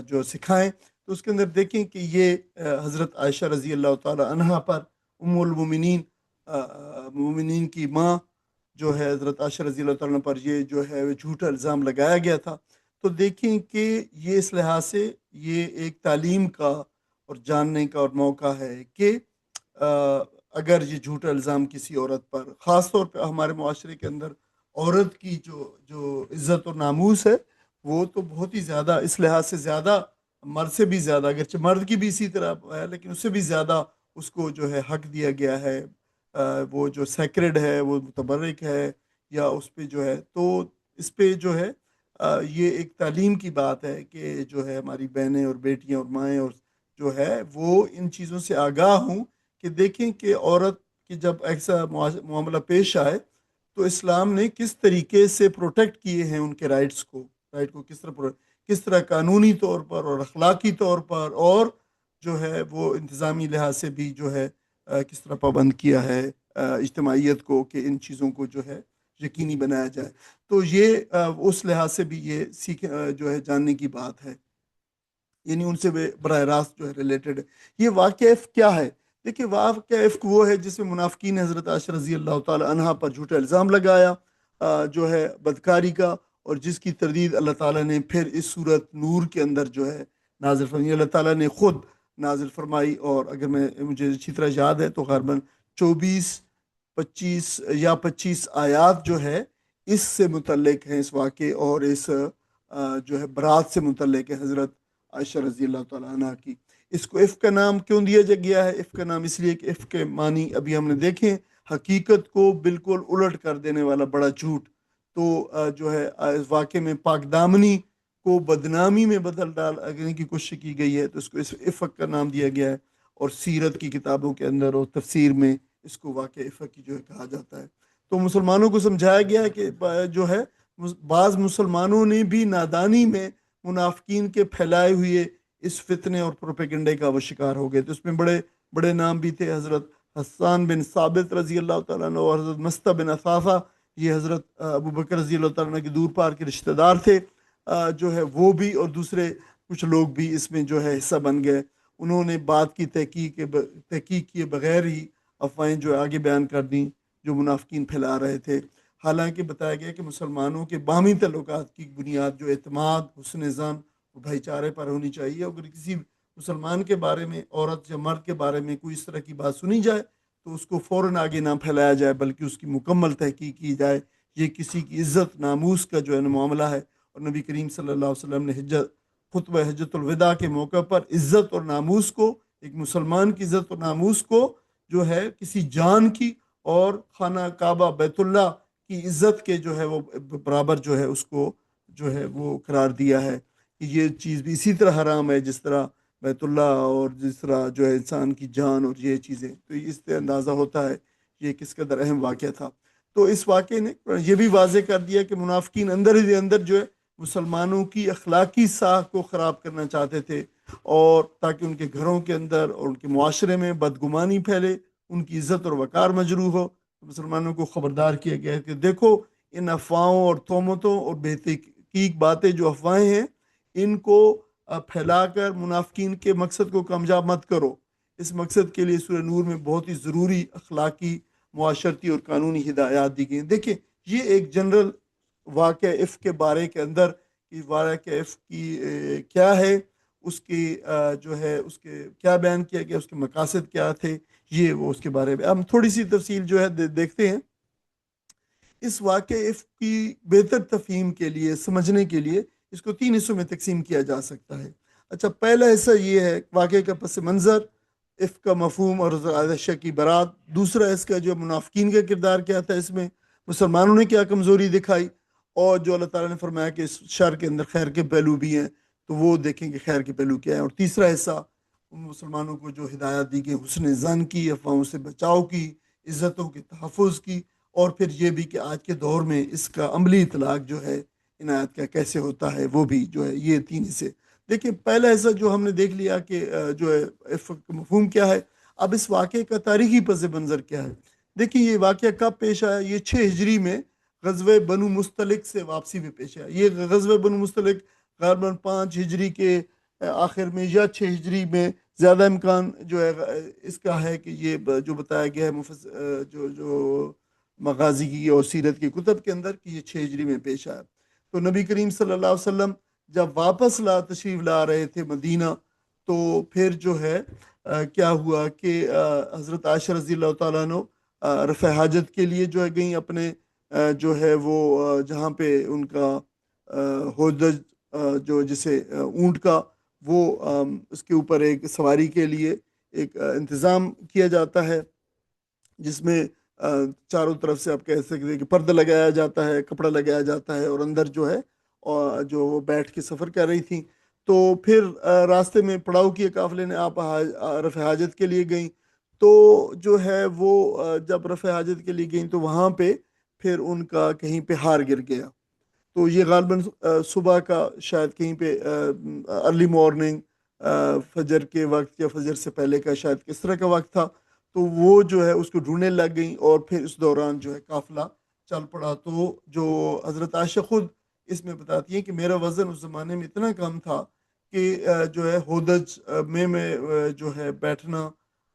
جو سکھائیں. تو اس کے اندر دیکھیں کہ یہ حضرت عائشہ رضی اللہ تعالی عنہا پر، ام المومنین مومنین کی ماں جو ہے حضرت عائشہ رضی اللہ تعالیٰ عنہ پر یہ جو ہے وہ جھوٹا الزام لگایا گیا تھا. تو دیکھیں کہ یہ اس لحاظ سے یہ ایک تعلیم کا اور جاننے کا اور موقع ہے کہ اگر یہ جھوٹا الزام کسی عورت پر، خاص طور پہ ہمارے معاشرے کے اندر عورت کی جو عزت اور ناموس ہے وہ تو بہت ہی زیادہ، اس لحاظ سے زیادہ مرد سے بھی زیادہ، اگرچہ مرد کی بھی اسی طرح ہے لیکن اس سے بھی زیادہ اس کو جو ہے حق دیا گیا ہے. وہ جو سیکرڈ ہے، وہ متبرک ہے، یا اس پہ جو ہے، تو اس پہ جو ہے یہ ایک تعلیم کی بات ہے کہ جو ہے ہماری بہنیں اور بیٹیاں اور مائیں اور جو ہے وہ ان چیزوں سے آگاہ ہوں کہ دیکھیں کہ عورت کی جب ایسا معاملہ پیش آئے تو اسلام نے کس طریقے سے پروٹیکٹ کیے ہیں ان کے رائٹ کو کس طرح قانونی طور پر اور اخلاقی طور پر اور جو ہے وہ انتظامی لحاظ سے بھی جو ہے کس طرح پابند کیا ہے اجتماعیت کو کہ ان چیزوں کو جو ہے یقینی بنایا جائے. تو یہ اس لحاظ سے بھی یہ جو ہے جاننے کی بات ہے، یعنی ان سے براہ راست جو ہے ریلیٹڈ ہے. یہ واقعہ کیا ہے؟ دیکھیے واقعہ افک وہ ہے جس میں منافقین حضرت عائشہ رضی اللہ تعالی عنہا پر جھوٹا الزام لگایا جو ہے بدکاری کا، اور جس کی تردید اللہ تعالیٰ نے پھر اس صورت نور کے اندر جو ہے نازل فرمائی. اللہ تعالیٰ نے خود نازل فرمائی، اور اگر مجھے اچھی طرح یاد ہے تو غالباً 25 آیات جو ہے اس سے متعلق ہیں، اس واقعے اور اس جو ہے برات سے متعلق ہے حضرت عائشہ رضی اللہ تعالیٰ عنہ کی. اس کو عفق کا نام کیوں دیا گیا ہے؟ عفق کا نام اس لیے کہ عفق کے معنی ابھی ہم نے دیکھیں، حقیقت کو بالکل الٹ کر دینے والا بڑا جھوٹ. تو جو ہے اس واقعے میں پاک دامنی کو بدنامی میں بدل ڈالنے کی کوشش کی گئی ہے، تو اس کو اس عفق کا نام دیا گیا ہے. اور سیرت کی کتابوں کے اندر اور تفسیر میں اس کو واقع عفق کی جو ہے کہا جاتا ہے. تو مسلمانوں کو سمجھایا گیا ہے کہ جو ہے بعض مسلمانوں نے بھی نادانی میں منافقین کے پھیلائے ہوئے اس فتنے اور پروپیگنڈے کا وہ شکار ہو گئے. تو اس میں بڑے بڑے نام بھی تھے، حضرت حسان بن ثابت رضی اللہ تعالیٰ عنہ اور حضرت مستہ بن اثاثہ، یہ حضرت ابو بکر رضی اللہ تعالیٰ عنہ کے دور پار کے رشتہ دار تھے جو ہے وہ بھی، اور دوسرے کچھ لوگ بھی اس میں جو ہے حصہ بن گئے. انہوں نے بات کی تحقیق کیے بغیر ہی افواہیں جو آگے بیان کر دیں جو منافقین پھیلا رہے تھے. حالانکہ بتایا گیا کہ مسلمانوں کے باہمی تعلقات کی بنیاد جو اعتماد، حسن ظن اور بھائی چارے پر ہونی چاہیے. اگر کسی مسلمان کے بارے میں، عورت یا مرد کے بارے میں کوئی اس طرح کی بات سنی جائے تو اس کو فوراً آگے نہ پھیلایا جائے بلکہ اس کی مکمل تحقیق کی جائے. یہ کسی کی عزت ناموس کا جو ہے معاملہ ہے. اور نبی کریم صلی اللہ علیہ وسلم نے خطبہ حجۃ الوداع کے موقع پر عزت اور ناموس کو، ایک مسلمان کی عزت اور ناموس کو جو ہے کسی جان کی اور خانہ کعبہ بیت اللہ کی عزت کے جو ہے وہ برابر جو ہے اس کو جو ہے وہ قرار دیا ہے کہ یہ چیز بھی اسی طرح حرام ہے جس طرح بیت اللہ اور جس طرح جو ہے انسان کی جان اور یہ چیزیں. تو اس سے اندازہ ہوتا ہے یہ کس قدر اہم واقعہ تھا. تو اس واقعے نے یہ بھی واضح کر دیا کہ منافقین اندر ہی اندر جو ہے مسلمانوں کی اخلاقی ساکھ کو خراب کرنا چاہتے تھے، اور تاکہ ان کے گھروں کے اندر اور ان کے معاشرے میں بدگمانی پھیلے، ان کی عزت اور وقار مجروح ہو. مسلمانوں کو خبردار کیا گیا کہ دیکھو ان افواہوں اور تہمتوں اور بے تحقیق باتیں جو افواہیں ہیں ان کو پھیلا کر منافقین کے مقصد کو کامیاب مت کرو. اس مقصد کے لیے سورہ نور میں بہت ہی ضروری اخلاقی، معاشرتی اور قانونی ہدایات دی گئی ہیں. دیکھیں یہ ایک جنرل واقعہ عفق کے بارے کے اندر کہ واقعہ عفق کی کیا ہے، اس کی جو ہے اس کے کیا بیان کیا گیا، اس کے مقاصد کیا تھے، یہ وہ اس کے بارے میں ہم تھوڑی سی تفصیل جو ہے دیکھتے ہیں. اس واقعہ عفق کی بہتر تفہیم کے لیے، سمجھنے کے لیے اس کو 3 حصوں میں تقسیم کیا جا سکتا ہے. اچھا، پہلا حصہ یہ ہے واقعے کا پس منظر، عفق کا مفہوم اور عائشہ کی برات. دوسرا اس کا جو منافقین کا کردار کیا تھا، اس میں مسلمانوں نے کیا کمزوری دکھائی، اور جو اللہ تعالیٰ نے فرمایا کہ اس شر کے اندر خیر کے پہلو بھی ہیں تو وہ دیکھیں کہ خیر کے پہلو کیا ہے. اور تیسرا حصہ مسلمانوں کو جو ہدایت دی گئی حسن ظن کی، افواہوں سے بچاؤ کی، عزتوں کے تحفظ کی، اور پھر یہ بھی کہ آج کے دور میں اس کا عملی اطلاق جو ہے عنایت کا کیسے ہوتا ہے، وہ بھی جو ہے. یہ 3 حصے دیکھیں. پہلا حصہ جو ہم نے دیکھ لیا کہ جو ہے عفق کا مفہوم کیا ہے. اب اس واقعے کا تاریخی پس منظر کیا ہے. دیکھیں یہ واقعہ کب پیش آیا؟ یہ 6 ہجری میں غزوہ بنو مستلق سے واپسی میں پیش آیا. یہ غزوہ بنو مستلق غالباً 5 ہجری کے آخر میں یا 6 ہجری میں زیادہ امکان جو ہے اس کا ہے کہ یہ جو بتایا گیا ہے جو مغازی کی اور سیرت کی کتب کے اندر کہ یہ 6 ہجری میں پیش آیا. تو نبی کریم صلی اللہ علیہ وسلم جب واپس تشریف لا رہے تھے مدینہ، تو پھر جو ہے کیا ہوا کہ حضرت عائشہ رضی اللہ تعالیٰ عنہ رفع حاجت کے لیے جو ہے گئیں اپنے جو ہے وہ جہاں پہ ان کا ہودج جو جسے اونٹ کا وہ اس کے اوپر ایک سواری کے لیے ایک انتظام کیا جاتا ہے، جس میں چاروں طرف سے آپ کہہ سکتے ہیں کہ پردہ لگایا جاتا ہے، کپڑا لگایا جاتا ہے، اور اندر جو ہے اور جو وہ بیٹھ کے سفر کر رہی تھیں. تو پھر راستے میں پڑاؤ کیے قافلے نے، آپ رفع حاجت کے لیے گئیں. تو جو ہے وہ جب رفع حاجت کے لیے گئیں تو وہاں پہ پھر ان کا کہیں پہ ہار گر گیا. تو یہ غالباً صبح کا شاید کہیں پہ ارلی مارننگ فجر کے وقت یا فجر سے پہلے کا شاید کس طرح کا وقت تھا. تو وہ جو ہے اس کو ڈھونڈنے لگ گئیں، اور پھر اس دوران جو ہے قافلہ چل پڑا. تو جو حضرت عائشہ خود اس میں بتاتی ہیں کہ میرا وزن اس زمانے میں اتنا کم تھا کہ جو ہے ہودج میں جو ہے بیٹھنا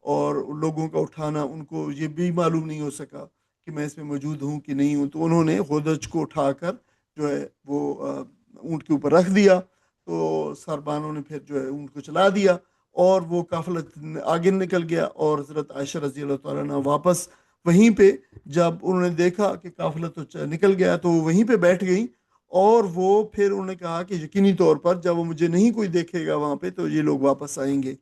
اور لوگوں کا اٹھانا ان کو یہ بھی معلوم نہیں ہو سکا کہ میں اس میں موجود ہوں کہ نہیں ہوں. تو انہوں نے ہودج کو اٹھا کر جو ہے وہ اونٹ کے اوپر رکھ دیا. تو سربانوں نے پھر جو ہے اونٹ کو چلا دیا اور وہ قافلہ آگے نکل گیا. اور حضرت عائشہ رضی اللہ تعالیٰ عنہ واپس وہیں پہ جب انہوں نے دیکھا کہ قافلہ تو نکل گیا تو وہ وہیں پہ بیٹھ گئیں. اور وہ پھر انہوں نے کہا کہ یقینی طور پر جب وہ مجھے نہیں کوئی دیکھے گا وہاں پہ تو یہ لوگ واپس آئیں گے.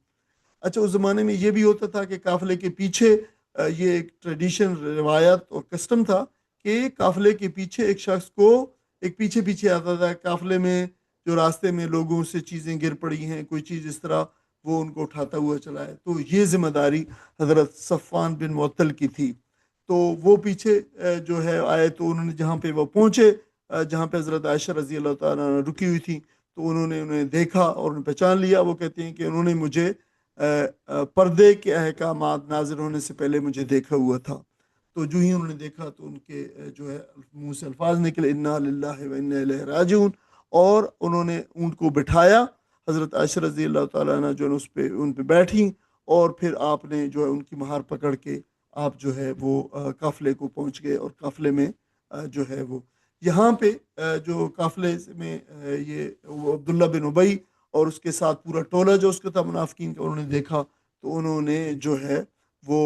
اچھا، اس زمانے میں یہ بھی ہوتا تھا کہ قافلے کے پیچھے یہ ایک ٹریڈیشن، روایت اور کسٹم تھا کہ قافلے کے پیچھے ایک شخص کو ایک پیچھے پیچھے آتا تھا قافلے میں. جو راستے میں لوگوں سے چیزیں گر پڑی ہیں، کوئی چیز اس طرح، وہ ان کو اٹھاتا ہوا چلا ہے. تو یہ ذمہ داری حضرت صفوان بن معطل کی تھی. تو وہ پیچھے جو ہے آئے. تو انہوں نے جہاں پہ وہ پہنچے، جہاں پہ حضرت عائشہ رضی اللہ تعالیٰ عنہ رکی ہوئی تھی، تو انہوں نے انہیں دیکھا اور انہیں پہچان لیا. وہ کہتے ہیں کہ انہوں نے مجھے پردے کے احکامات نازل ہونے سے پہلے مجھے دیکھا ہوا تھا. تو جو ہی انہوں نے دیکھا تو ان کے جو ہے منہ سے الفاظ نکلے، انا للہ و انا الیہ راجعون. اور انہوں نے اونٹ کو بٹھایا. حضرت عائشہ رضی اللہ تعالیٰ عنہ جو ہے اس پہ ان پہ بیٹھیں، اور پھر آپ نے جو ہے ان کی مہار پکڑ کے آپ جو ہے وہ قافلے کو پہنچ گئے. اور قافلے میں جو ہے وہ یہاں پہ جو قافلے میں یہ وہ عبداللہ بن ابی اور اس کے ساتھ پورا ٹولہ جو اس کا تھا منافقین کا، انہوں نے دیکھا تو انہوں نے جو ہے وہ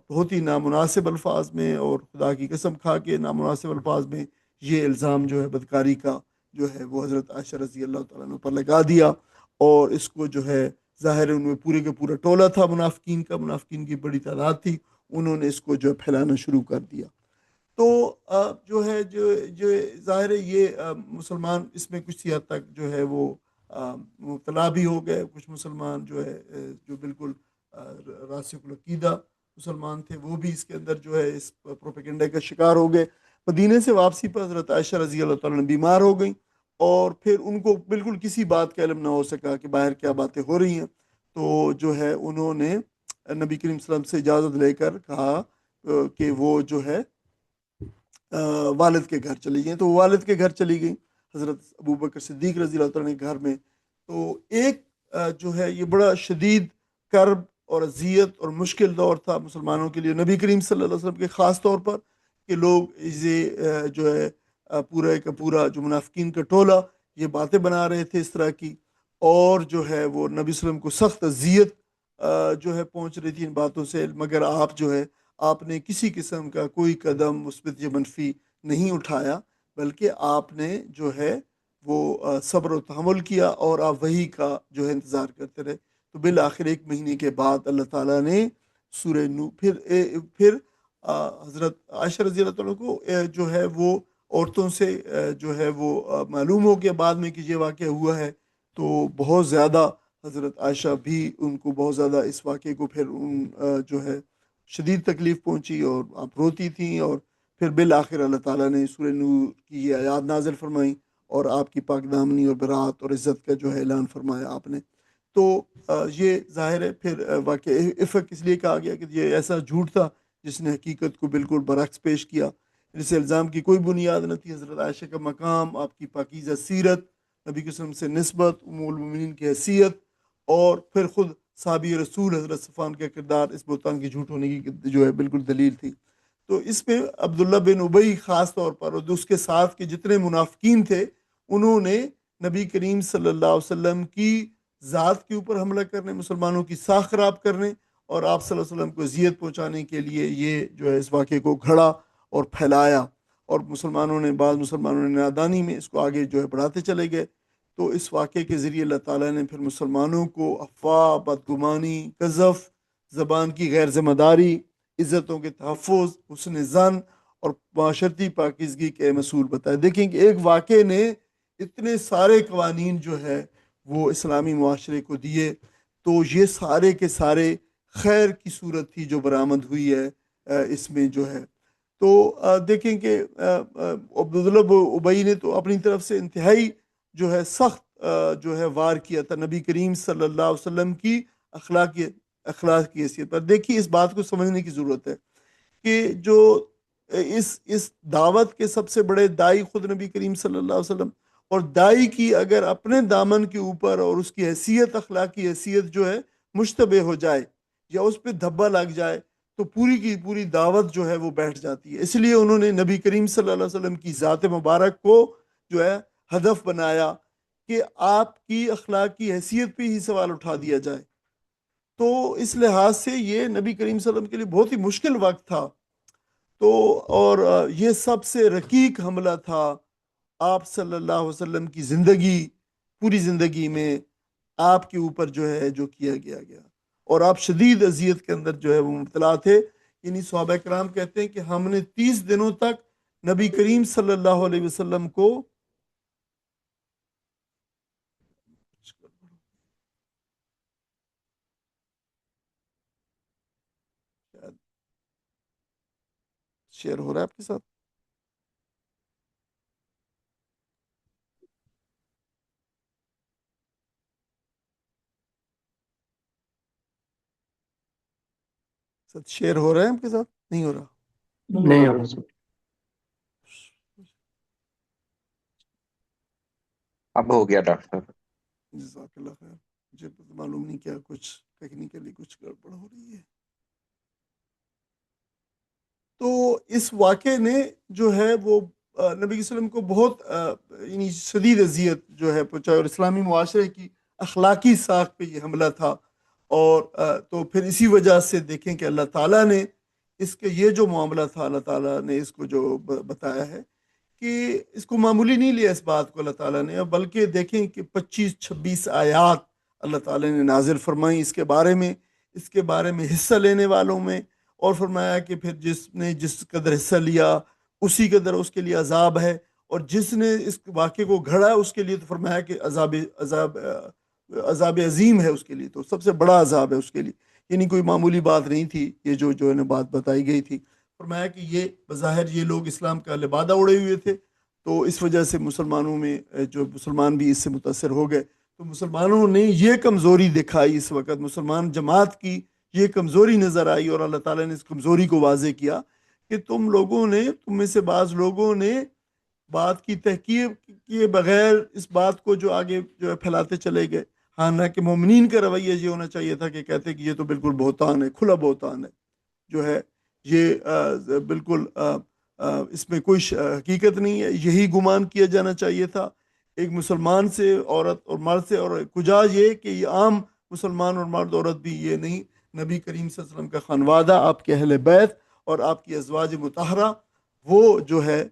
بہت ہی نامناسب الفاظ میں اور خدا کی قسم کھا کے نامناسب الفاظ میں یہ الزام جو ہے بدکاری کا جو ہے وہ حضرت عائشہ رضی اللہ تعالیٰ عنہ پر لگا دیا. اور اس کو جو ہے ظاہر ان میں پورے کا پورا ٹولہ تھا منافقین کا، منافقین کی بڑی تعداد تھی، انہوں نے اس کو جو ہے پھیلانا شروع کر دیا. تو جو ہے جو ظاہر ہے یہ مسلمان اس میں کچھ حد تک جو ہے وہ مبتلا بھی ہو گئے. کچھ مسلمان جو ہے جو بالکل راسخ العقیدہ مسلمان تھے وہ بھی اس کے اندر جو ہے اس پروپیگنڈا کا شکار ہو گئے. مدینے سے واپسی پر حضرت عائشہ رضی اللہ تعالیٰ عنہ بیمار ہو گئیں، اور پھر ان کو بالکل کسی بات کا علم نہ ہو سکا کہ باہر کیا باتیں ہو رہی ہیں. تو جو ہے انہوں نے نبی کریم صلی اللہ علیہ وسلم سے اجازت لے کر کہا کہ وہ جو ہے والد کے گھر چلی گئیں. تو والد کے گھر چلی گئیں حضرت ابوبکر صدیق رضی اللہ تعالیٰ کے گھر میں. تو ایک جو ہے یہ بڑا شدید کرب اور اذیت اور مشکل دور تھا مسلمانوں کے لیے، نبی کریم صلی اللہ علیہ وسلم کے خاص طور پر، کہ لوگ یہ جو ہے پورا کا پورا جو منافقین کا ٹولہ یہ باتیں بنا رہے تھے اس طرح کی، اور جو ہے وہ نبی صلی اللہ علیہ وسلم کو سخت اذیت جو ہے پہنچ رہی تھی ان باتوں سے. مگر آپ جو ہے آپ نے کسی قسم کا کوئی قدم مثبت یا منفی نہیں اٹھایا، بلکہ آپ نے جو ہے وہ صبر و تحمل کیا اور آپ وحی کا جو ہے انتظار کرتے رہے. تو بالآخر 1 مہینے کے بعد اللہ تعالیٰ نے سورہ نو پھر حضرت عائشہ رضی اللہ تعالیٰ کو جو ہے وہ عورتوں سے جو ہے وہ معلوم ہو گیا بعد میں کہ یہ واقعہ ہوا ہے. تو بہت زیادہ حضرت عائشہ بھی ان کو بہت زیادہ اس واقعے کو پھر جو ہے شدید تکلیف پہنچی اور آپ روتی تھیں. اور پھر بالآخر اللہ تعالیٰ نے سورہ نور کی یہ آیات نازل فرمائیں اور آپ کی پاک دامنی اور برات اور عزت کا جو ہے اعلان فرمایا آپ نے. تو یہ ظاہر ہے پھر واقعہ افق اس لیے کہا گیا کہ یہ ایسا جھوٹ تھا جس نے حقیقت کو بالکل برعکس پیش کیا. اس الزام کی کوئی بنیاد نہ تھی. حضرت عائشہ کا مقام، آپ کی پاکیزہ سیرت، نبی کے وسلم سے نسبت، ام المومنین کی حیثیت، اور پھر خود صحابی رسول حضرت صفوان کا کردار اس بہتان کے جھوٹ ہونے کی جو ہے بالکل دلیل تھی۔ تو اس میں عبداللہ بن ابی خاص طور پر اور اس کے ساتھ کے جتنے منافقین تھے انہوں نے نبی کریم صلی اللہ علیہ وسلم کی ذات کے اوپر حملہ کرنے، مسلمانوں کی ساکھ خراب کرنے اور آپ صلی اللہ علیہ وسلم کو اذیت پہنچانے کے لیے یہ جو ہے اس واقعے کو گھڑا اور پھیلایا، اور بعض مسلمانوں نے نادانی میں اس کو آگے جو ہے بڑھاتے چلے گئے۔ تو اس واقعے کے ذریعے اللہ تعالیٰ نے پھر مسلمانوں کو افواہ، بدگمانی، قذف، زبان کی غیر ذمہ داری، عزتوں کے تحفظ، حسن زن اور معاشرتی پاکیزگی کے اصول بتائے۔ دیکھیں کہ ایک واقعے نے اتنے سارے قوانین جو ہے وہ اسلامی معاشرے کو دیے، تو یہ سارے کے سارے خیر کی صورت تھی جو برآمد ہوئی ہے اس میں جو ہے۔ تو دیکھیں کہ عبداللہ بن ابی نے تو اپنی طرف سے انتہائی جو ہے سخت جو ہے وار کیا تھا نبی کریم صلی اللہ علیہ وسلم کی اخلاق کی حیثیت پر۔ دیکھیے اس بات کو سمجھنے کی ضرورت ہے کہ جو اس دعوت کے سب سے بڑے دائی خود نبی کریم صلی اللہ علیہ وسلم، اور دائی کی اگر اپنے دامن کے اوپر اور اس کی حیثیت، اخلاقی حیثیت جو ہے مشتبہ ہو جائے یا اس پہ دھبا لگ جائے تو پوری کی پوری دعوت جو ہے وہ بیٹھ جاتی ہے۔ اس لیے انہوں نے نبی کریم صلی اللہ علیہ وسلم کی ذات مبارک کو جو ہے ہدف بنایا کہ آپ کی اخلاقی حیثیت پہ ہی سوال اٹھا دیا جائے۔ تو اس لحاظ سے یہ نبی کریم صلی اللہ علیہ وسلم کے لیے بہت ہی مشکل وقت تھا۔ تو اور یہ سب سے رقیق حملہ تھا آپ صلی اللہ علیہ وسلم کی پوری زندگی میں آپ کے اوپر جو ہے جو کیا گیا، اور آپ شدید اذیت کے اندر جو ہے وہ مبتلا تھے۔ یعنی صحابہ کرام کہتے ہیں کہ ہم نے 30 دنوں تک نبی کریم صلی اللہ علیہ وسلم کو شیئر ہو رہا ہے آپ کے ساتھ؟ شیئر ہو رہا ہے آپ کے ساتھ؟ نہیں ہو رہا؟ نہیں ہو رہا۔ اب ہو گیا ڈاکٹر صاحب۔ جزاک اللہ خیر۔ مجھے معلوم نہیں کیا کچھ ٹیکنیکلی کچھ گڑبڑ ہو رہی ہے۔ تو اس واقعے نے جو ہے وہ نبی صلی اللہ علیہ وسلم کو بہت یعنی شدید اذیت جو ہے پہنچائی، اور اسلامی معاشرے کی اخلاقی ساکھ پہ یہ حملہ تھا۔ اور تو پھر اسی وجہ سے دیکھیں کہ اللہ تعالیٰ نے اس کے یہ جو معاملہ تھا، اللہ تعالیٰ نے اس کو جو بتایا ہے کہ اس کو معمولی نہیں لیا اس بات کو اللہ تعالیٰ نے، بلکہ دیکھیں کہ 25-26 آیات اللہ تعالیٰ نے نازل فرمائی اس کے بارے میں حصہ لینے والوں میں، اور فرمایا کہ پھر جس نے جس قدر حصہ لیا اسی قدر اس کے لیے عذاب ہے، اور جس نے اس واقعے کو گھڑا اس کے لیے تو فرمایا کہ عذاب عظیم ہے اس کے لیے، تو سب سے بڑا عذاب ہے اس کے لیے۔ یعنی کوئی معمولی بات نہیں تھی یہ جو بات بتائی گئی تھی۔ فرمایا کہ یہ بظاہر یہ لوگ اسلام کا لبادہ اڑے ہوئے تھے، تو اس وجہ سے مسلمانوں میں جو مسلمان بھی اس سے متاثر ہو گئے۔ تو مسلمانوں نے یہ کمزوری دکھائی، اس وقت مسلمان جماعت کی یہ کمزوری نظر آئی، اور اللہ تعالیٰ نے اس کمزوری کو واضح کیا کہ تم میں سے بعض لوگوں نے بات کی تحقیق کیے بغیر اس بات کو جو آگے جو ہے پھیلاتے چلے گئے۔ حالانکہ مومنین کا رویہ یہ ہونا چاہیے تھا کہ کہتے کہ یہ تو بالکل بہتان ہے، کھلا بہتان ہے جو ہے، یہ بالکل اس میں کوئی حقیقت نہیں ہے، یہی گمان کیا جانا چاہیے تھا ایک مسلمان سے، عورت اور مرد سے، اور کجا یہ کہ یہ عام مسلمان اور مرد عورت بھی یہ نہیں، نبی کریم صلی اللہ علیہ وسلم کا خانوادہ، آپ کے اہل بیت اور آپ کی ازواج مطہرہ، وہ جو ہے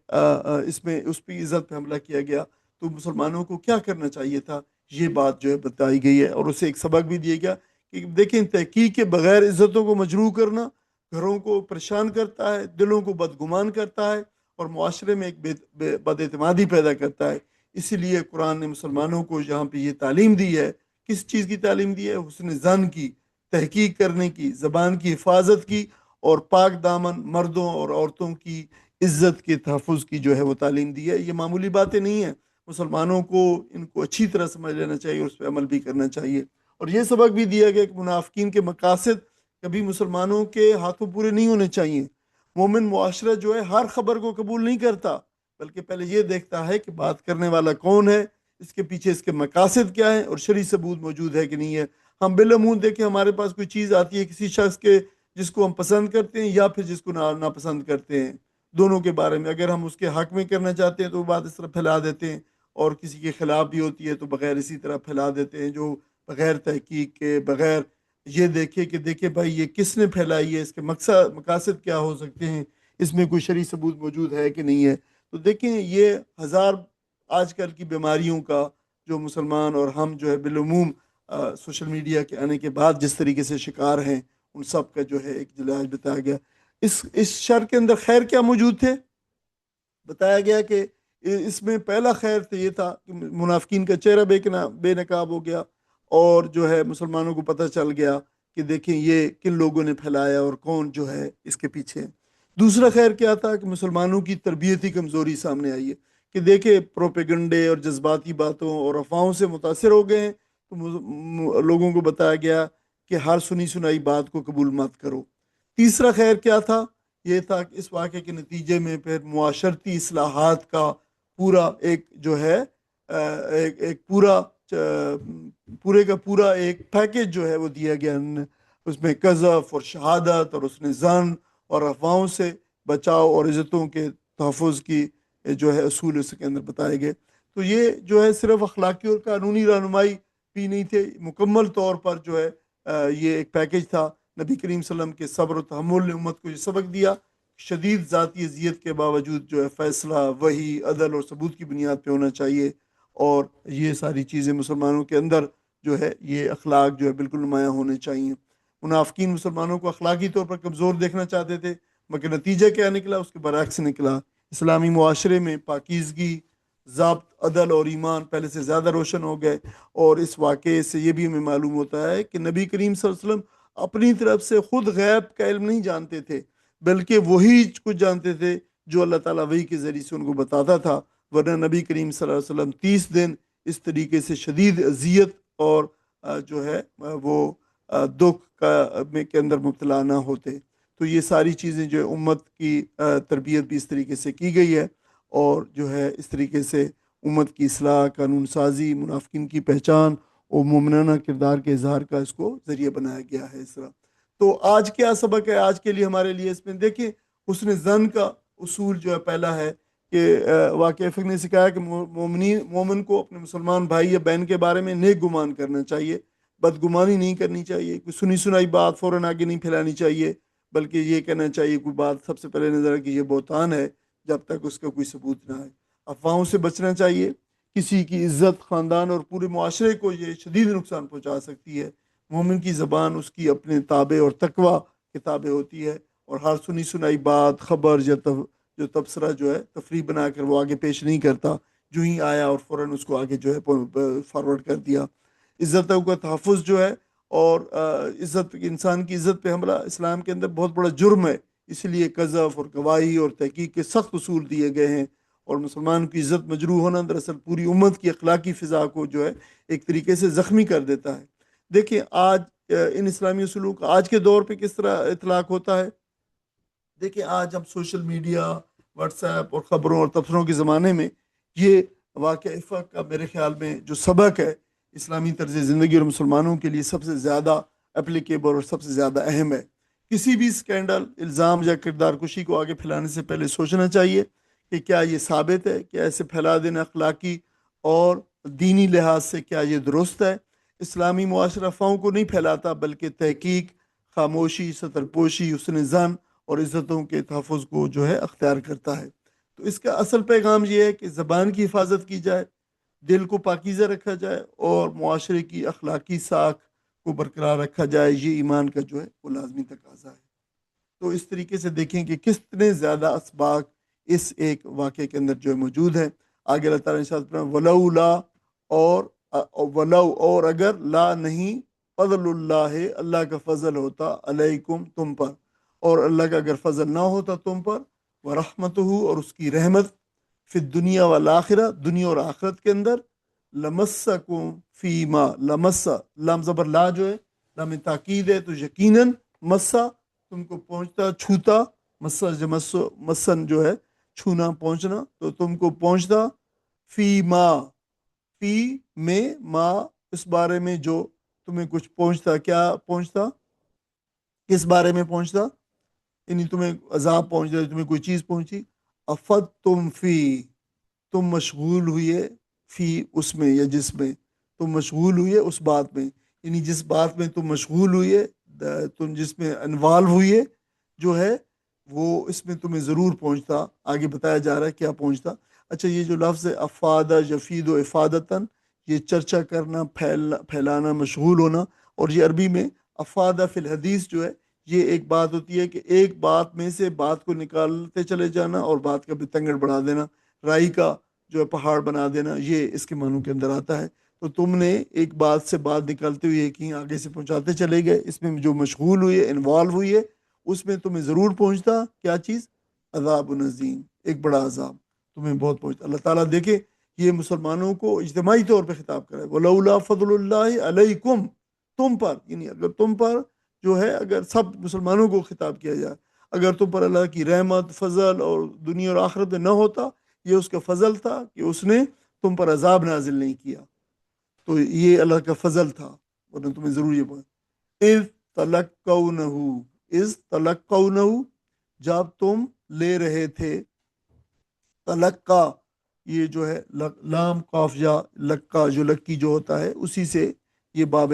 اس پہ عزت پہ حملہ کیا گیا۔ تو مسلمانوں کو کیا کرنا چاہیے تھا، یہ بات جو ہے بتائی گئی ہے، اور اسے ایک سبق بھی دیا گیا کہ دیکھیں تحقیق کے بغیر عزتوں کو مجروح کرنا گھروں کو پریشان کرتا ہے، دلوں کو بدگمان کرتا ہے، اور معاشرے میں ایک بد اعتمادی پیدا کرتا ہے۔ اسی لیے قرآن نے مسلمانوں کو یہاں پہ یہ تعلیم دی ہے، کس چیز کی تعلیم دی ہے؟ حسن ظن کی، تحقیق کرنے کی، زبان کی حفاظت کی، اور پاک دامن مردوں اور عورتوں کی عزت کے تحفظ کی جو ہے وہ تعلیم دی ہے۔ یہ معمولی باتیں نہیں ہیں، مسلمانوں کو ان کو اچھی طرح سمجھ لینا چاہیے اور اس پہ عمل بھی کرنا چاہیے۔ اور یہ سبق بھی دیا گیا کہ منافقین کے مقاصد کبھی مسلمانوں کے ہاتھوں پورے نہیں ہونے چاہیے۔ مومن معاشرہ جو ہے ہر خبر کو قبول نہیں کرتا، بلکہ پہلے یہ دیکھتا ہے کہ بات کرنے والا کون ہے، اس کے پیچھے اس کے مقاصد کیا ہیں، اور شرعی ثبوت موجود ہے کہ نہیں ہے۔ ہم بالعموم دیکھیں ہمارے پاس کوئی چیز آتی ہے کسی شخص کے جس کو ہم پسند کرتے ہیں یا پھر جس کو ناپسند کرتے ہیں، دونوں کے بارے میں اگر ہم اس کے حق میں کرنا چاہتے ہیں تو وہ بات اس طرح پھیلا دیتے ہیں، اور کسی کے خلاف بھی ہوتی ہے تو بغیر اسی طرح پھیلا دیتے ہیں، جو بغیر تحقیق کے، بغیر یہ دیکھے کہ دیکھے بھائی یہ کس نے پھیلائی ہے، اس کے مقاصد کیا ہو سکتے ہیں، اس میں کوئی شرعی ثبوت موجود ہے کہ نہیں ہے۔ تو دیکھیں یہ ہزار آج کل کی بیماریوں کا جو مسلمان اور ہم جو ہے بالعموم سوشل میڈیا کے آنے کے بعد جس طریقے سے شکار ہیں، ان سب کا جو ہے ایک علاج بتایا گیا۔ اس شر کے اندر خیر کیا موجود تھے؟ بتایا گیا کہ اس میں پہلا خیر تو یہ تھا کہ منافقین کا چہرہ بے نقاب ہو گیا، اور جو ہے مسلمانوں کو پتہ چل گیا کہ دیکھیں یہ کن لوگوں نے پھیلایا اور کون جو ہے اس کے پیچھے ہے۔ دوسرا خیر کیا تھا کہ مسلمانوں کی تربیتی کمزوری سامنے آئی ہے کہ دیکھیں پروپیگنڈے اور جذباتی باتوں اور افواہوں سے متاثر ہو گئے ہیں، تو لوگوں کو بتایا گیا کہ ہر سنی سنائی بات کو قبول مت کرو۔ تیسرا خیر کیا تھا؟ یہ تھا کہ اس واقعے کے نتیجے میں پھر معاشرتی اصلاحات کا پورا ایک جو ہے ایک پورے کا پورا ایک پیکج جو ہے وہ دیا گیا، اس میں قذف اور شہادت اور اس نے زن اور افواہوں سے بچاؤ اور عزتوں کے تحفظ کی جو ہے اصول اس کے اندر بتائے گئے۔ تو یہ جو ہے صرف اخلاقی اور قانونی رہنمائی بھی نہیں تھے، مکمل طور پر جو ہے یہ ایک پیکج تھا۔ نبی کریم صلی اللہ علیہ وسلم کے صبر و تحمل نے امت کو یہ سبق دیا، شدید ذاتی اذیت کے باوجود جو ہے فیصلہ وحی، عدل اور ثبوت کی بنیاد پہ ہونا چاہیے، اور یہ ساری چیزیں مسلمانوں کے اندر جو ہے یہ اخلاق جو ہے بالکل نمایاں ہونے چاہیے۔ منافقین مسلمانوں کو اخلاقی طور پر کمزور دیکھنا چاہتے تھے، مگر نتیجہ کیا نکلا؟ اس کے برعکس نکلا۔ اسلامی معاشرے میں پاکیزگی، ضابط، عدل اور ایمان پہلے سے زیادہ روشن ہو گئے، اور اس واقعے سے یہ بھی ہمیں معلوم ہوتا ہے کہ نبی کریم صلی اللہ علیہ وسلم اپنی طرف سے خود غیب کا علم نہیں جانتے تھے، بلکہ وہی کچھ جانتے تھے جو اللہ تعالیٰ وحی کے ذریعے سے ان کو بتاتا تھا، ورنہ نبی کریم صلی اللہ علیہ وسلم 30 دن اس طریقے سے شدید اذیت اور جو ہے وہ دکھ کے اندر مبتلا نہ ہوتے۔ تو یہ ساری چیزیں جو ہے امت کی تربیت بھی اس طریقے سے کی گئی ہے، اور جو ہے اس طریقے سے امت کی اصلاح، قانون سازی، منافقین کی پہچان اور مومنانہ کردار کے اظہار کا اس کو ذریعہ بنایا گیا ہے اس طرح۔ تو آج کیا سبق ہے آج کے لیے ہمارے لیے؟ اس میں دیکھیں حسن ظن کا اصول جو ہے پہلا ہے کہ واقعہ فقہ نے سکھایا کہ مومن کو اپنے مسلمان بھائی یا بہن کے بارے میں نیک گمان کرنا چاہیے، بدگمانی نہیں کرنی چاہیے، کوئی سنی سنائی بات فوراً آگے نہیں پھیلانی چاہیے، بلکہ یہ کہنا چاہیے کوئی بات سب سے پہلے نظر ہے کہ یہ بہتان ہے جب تک اس کا کوئی ثبوت نہ آئے۔ افواہوں سے بچنا چاہیے، کسی کی عزت، خاندان اور پورے معاشرے کو یہ شدید نقصان پہنچا سکتی ہے۔ مومن کی زبان اس کی اپنے تابع اور تقوی کے تابع ہوتی ہے، اور ہر سنی سنائی بات، خبر یا جو تبصرہ جو ہے تفریح بنا کر وہ آگے پیش نہیں کرتا، جو ہی آیا اور فوراً اس کو آگے جو ہے فارورڈ کر دیا۔ عزتوں کا تحفظ جو ہے، اور عزت، انسان کی عزت پہ حملہ اسلام کے اندر بہت بڑا جرم ہے، اس لیے قذف اور گواہی اور تحقیق کے سخت اصول دیے گئے ہیں، اور مسلمان کی عزت مجروح ہونا دراصل پوری امت کی اخلاقی فضا کو جو ہے ایک طریقے سے زخمی کر دیتا ہے۔ دیکھیں آج ان اسلامی اصولوں کا آج کے دور پہ کس طرح اطلاق ہوتا ہے۔ دیکھیں آج ہم سوشل میڈیا، واٹس ایپ اور خبروں اور تبصروں کے زمانے میں یہ واقعہ افق کا میرے خیال میں جو سبق ہے اسلامی طرز زندگی اور مسلمانوں کے لیے سب سے زیادہ اپلیکیبل اور سب سے زیادہ اہم ہے۔ کسی بھی سکینڈل، الزام یا کردار کشی کو آگے پھیلانے سے پہلے سوچنا چاہیے کہ کیا یہ ثابت ہے، کیا اسے پھیلا دینا اخلاقی اور دینی لحاظ سے کیا یہ درست ہے۔ اسلامی معاشرہ افواہوں کو نہیں پھیلاتا، بلکہ تحقیق، خاموشی، سترپوشی، حسن ظن اور عزتوں کے تحفظ کو جو ہے اختیار کرتا ہے۔ تو اس کا اصل پیغام یہ ہے کہ زبان کی حفاظت کی جائے، دل کو پاکیزہ رکھا جائے، اور معاشرے کی اخلاقی ساکھ کو برقرار رکھا جائے۔ یہ ایمان کا جو ہے وہ لازمی تقاضا ہے۔ تو اس طریقے سے دیکھیں کہ کتنے زیادہ اسباق اس ایک واقعے کے اندر جو ہے موجود ہیں۔ آگے اللہ تعالیٰ نے ارشاد فرمایا ولو لا، اور اگر لا نہیں، فضل اللہ، اللہ کا فضل ہوتا، علیکم، تم پر، اور اللہ کا اگر فضل نہ ہوتا تم پر، ورحمتہ، اور اس کی رحمت، فی الدنیا والآخرہ، دنیا اور آخرت کے اندر، لمسکم فیما، لمسا، لام زبر لا جو ہے لام تاکید ہے، تو یقیناً مسا تم کو پہنچتا، چھوتا، مسا جمسو، مسن جو ہے چھونا، پہنچنا، تو تم کو پہنچتا، فی ما، فی میں، ما اس بارے میں جو تمہیں کچھ پہنچتا، کیا پہنچتا، کس بارے میں پہنچتا، یعنی تمہیں عذاب پہنچ جائے، تمہیں کوئی چیز پہنچی، افت تم فی، تم مشغول ہوئے، فی اس میں یا جس میں، تم مشغول ہوئے اس بات میں، یعنی جس بات میں تم مشغول ہوئے، تم جس میں انوالو ہوئے جو ہے وہ اس میں تمہیں ضرور پہنچتا. آگے بتایا جا رہا ہے کیا پہنچتا. اچھا یہ جو لفظ ہے افادہ یفید و افادتاً، یہ چرچا کرنا، پھیلانا، مشغول ہونا، اور یہ عربی میں افادہ فی الحدیث جو ہے یہ ایک بات ہوتی ہے کہ ایک بات میں سے بات کو نکالتے چلے جانا اور بات کا بتنگڑ بڑھا دینا، رائی کا جو ہے پہاڑ بنا دینا، یہ اس کے معنوں کے اندر آتا ہے. تو تم نے ایک بات سے بات نکالتے ہوئے کہیں آگے سے پہنچاتے چلے گئے، اس میں جو مشغول ہوئے، انوالو ہوئے، اس میں تمہیں ضرور پہنچتا کیا چیز، عذاب نذیم، ایک بڑا عذاب تمہیں بہت پہنچتا. اللہ تعالیٰ دیکھے یہ مسلمانوں کو اجتماعی طور پہ خطاب کرا ہے، وَلَوْلَا فَضْلُ اللَّهِ عَلَيْكُمْ، تم پر، یعنی اگر تم پر جو ہے، اگر سب مسلمانوں کو خطاب کیا جائے، اگر تم پر اللہ کی رحمت، فضل اور دنیا اور آخرت میں نہ ہوتا، یہ اس کا فضل تھا کہ اس نے تم پر عذاب نازل نہیں کیا، تو یہ اللہ کا فضل تھا، ورنہ تمہیں ضرور یہ بات. اذ تلقونہ، جب تم لے رہے تھے، تلقا یہ جو ہے لام قاف یا لکا جو لکی جو ہوتا ہے اسی سے یہ باب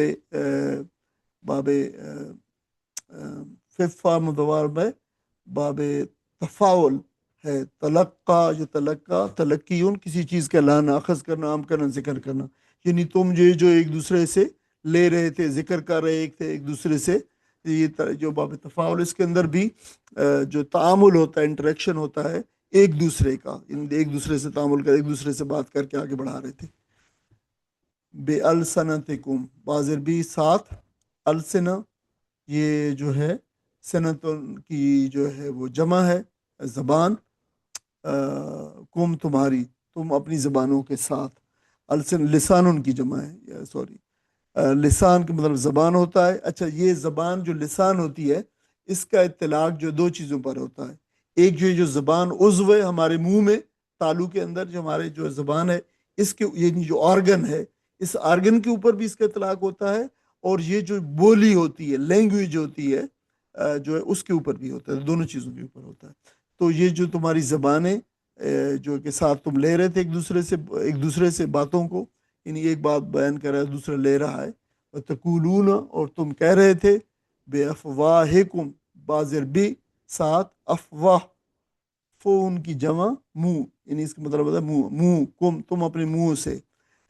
ففا مدوار میں باب تفاول ہے. تلقا جو تلقا، تلقیون کسی چیز کا لانا، اخذ کرنا، عام کرنا، ذکر کرنا، یعنی تم جو ایک دوسرے سے لے رہے تھے، ذکر کر رہے تھے ایک دوسرے سے. یہ جو باب تفاول، اس کے اندر بھی جو تعامل ہوتا ہے، انٹریکشن ہوتا ہے ایک دوسرے کا، ایک دوسرے سے تعامل کر، ایک دوسرے سے بات کر کے آگے بڑھا رہے تھے. بے السنتکم، بازر بھی ساتھ، السنہ یہ جو ہے سنتن کی جو ہے وہ جمع ہے، زبان، کم تمہاری، تم اپنی زبانوں کے ساتھ، السن لسان ان کی جمع ہے، سوری لسان کا مطلب زبان ہوتا ہے. اچھا یہ زبان جو لسان ہوتی ہے اس کا اطلاق جو دو چیزوں پر ہوتا ہے، ایک جو زبان عضو ہے ہمارے منہ میں، تالو کے اندر جو ہمارے جو زبان ہے اس کے، یعنی جو آرگن ہے، اس آرگن کے اوپر بھی اس کا اطلاق ہوتا ہے، اور یہ جو بولی ہوتی ہے، لینگویج ہوتی ہے جو ہے اس کے اوپر بھی ہوتا ہے، دونوں چیزوں کے اوپر ہوتا ہے. تو یہ جو تمہاری زبانیں جو کہ ساتھ تم لے رہے تھے ایک دوسرے سے باتوں کو، یعنی ایک بات بیان کر رہا ہے دوسرا لے رہا ہے، وَتَقُولُونَ اور تم کہہ رہے تھے، بے افواہکم بازر بھی ساتھ، افواہ فون کی جمع منہ، یعنی اس کا مطلب ہوتا ہے منہ کم، تم اپنے منہ سے.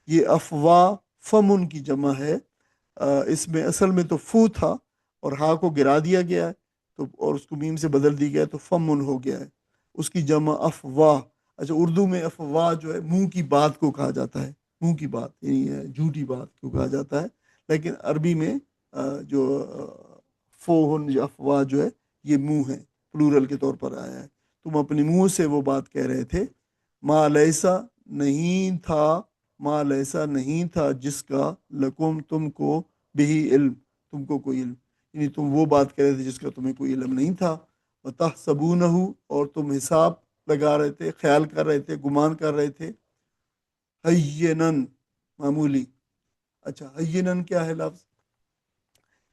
یہ افواہ فمن کی جمع ہے، اس میں اصل میں تو فو تھا اور ہا کو گرا دیا گیا ہے تو، اور اس کو میم سے بدل دی گیا تو فمن ہو گیا ہے، اس کی جمع افواہ. اچھا اردو میں افواہ جو ہے منہ کی بات کو کہا جاتا ہے، منہ کی بات یعنی جھوٹی بات کو کہا جاتا ہے، لیکن عربی میں جو فوہن یا افواہ جو ہے یہ منہ ہے، پلورل کے طور پر آیا ہے. تم اپنے منہ سے وہ بات کہہ رہے تھے، ما لیسا نہیں تھا، ما لیسا نہیں تھا جس کا، لکم تم کو، بہی علم تم کو کوئی علم، یعنی تم وہ بات کہہ رہے تھے جس کا تمہیں کوئی علم نہیں تھا. وَتَحْسَبُونَهُ اور تم حساب لگا رہے تھے، خیال کر رہے تھے، گمان کر رہے تھے، حینن معمولی. اچھا حینن کیا ہے لفظ،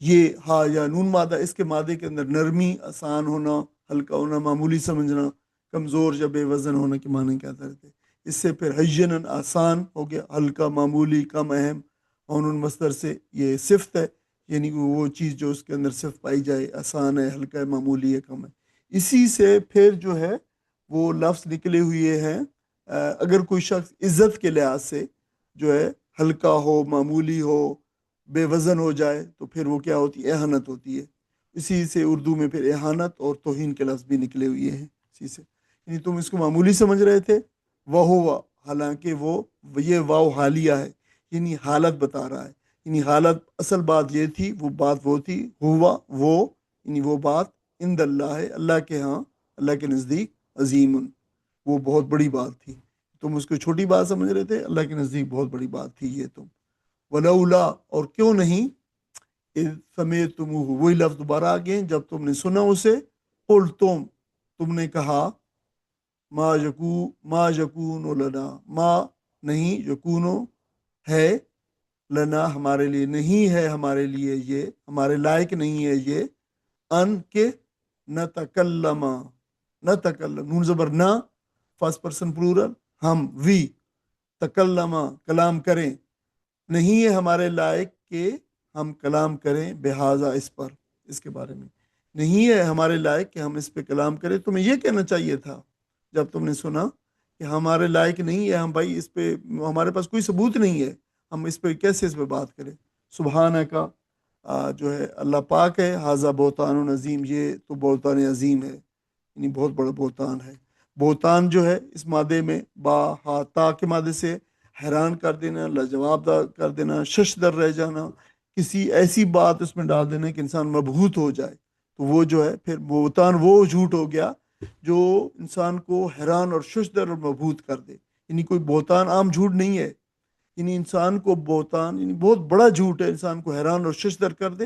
یہ ہا یا نون مادہ، اس کے مادے کے اندر نرمی، آسان ہونا، ہلکا ہونا، معمولی سمجھنا، کمزور یا بے وزن ہونے کے معنی کہتے رہتے. اس سے پھر حینن آسان ہو گیا، ہلکا، معمولی، کم اہم، اور مصدر سے یہ صفت ہے، یعنی وہ چیز جو اس کے اندر صفت پائی جائے، آسان ہے، ہلکا ہے، معمولی ہے، کم ہے. اسی سے پھر جو ہے وہ لفظ نکلے ہوئے ہیں. اگر کوئی شخص عزت کے لحاظ سے جو ہے ہلکا ہو، معمولی ہو، بے وزن ہو جائے تو پھر وہ کیا ہوتی ہے، اہانت ہوتی ہے. اسی سے اردو میں پھر اہانت اور توہین کے لفظ بھی نکلے ہوئے ہیں اسی سے. یعنی تم اس کو معمولی سمجھ رہے تھے، وہ حالانکہ وہ یہ واو حالیہ ہے، یعنی حالت بتا رہا ہے، یعنی حالت اصل بات یہ تھی، وہ بات وہ تھی، ہوا وہ، یعنی وہ بات عند اللہ ہے، اللہ کے ہاں، اللہ کے نزدیک، عظیم وہ بہت بڑی بات تھی. تم اس کو چھوٹی بات سمجھ رہے تھے، اللہ کے نزدیک بہت بڑی بات تھی یہ. تم ولولا اور کیوں نہیں، سمیعتموہ وہی لفظ دوبارہ آ گئے، جب تم نے سنا اسے، قلتم تم نے کہا، ما یکون لنا، ما نہیں، یکونو ہے، لنا ہمارے لیے نہیں ہے، ہمارے لیے یہ ہمارے لائق نہیں ہے یہ، ان کے نتکلم، نتکلم نون زبر نہ، فرسٹ پرسن پلورل، ہم وی، تکلم کلام کریں، نہیں ہے ہمارے لائق کہ ہم کلام کریں، بہذا اس پر، اس کے بارے میں نہیں ہے ہمارے لائق کہ ہم اس پہ کلام کریں۔ تمہیں یہ کہنا چاہیے تھا جب تم نے سنا کہ ہمارے لائق نہیں ہے، ہم بھائی اس پہ ہمارے پاس کوئی ثبوت نہیں ہے، ہم اس پہ کیسے اس پہ بات کریں۔ سبحانہ کا جو ہے اللہ پاک ہے، حاذا بہتان عظیم، یہ تو بہتان عظیم ہے، یعنی بہت بڑا بہتان ہے۔ بہتان جو ہے اس مادے میں با ہا تا کے مادے سے حیران کر دینا، لاجواب کر دینا، شش در رہ جانا، کسی ایسی بات اس میں ڈال دینا کہ انسان مبہوت ہو جائے، تو وہ جو ہے پھر بہتان وہ جھوٹ ہو گیا جو انسان کو حیران اور شش در اور مبہوت کر دے۔ یعنی کوئی بہتان عام جھوٹ نہیں ہے، یعنی انسان کو بہتان یعنی بہت بڑا جھوٹ ہے، انسان کو حیران اور شش در کر دے،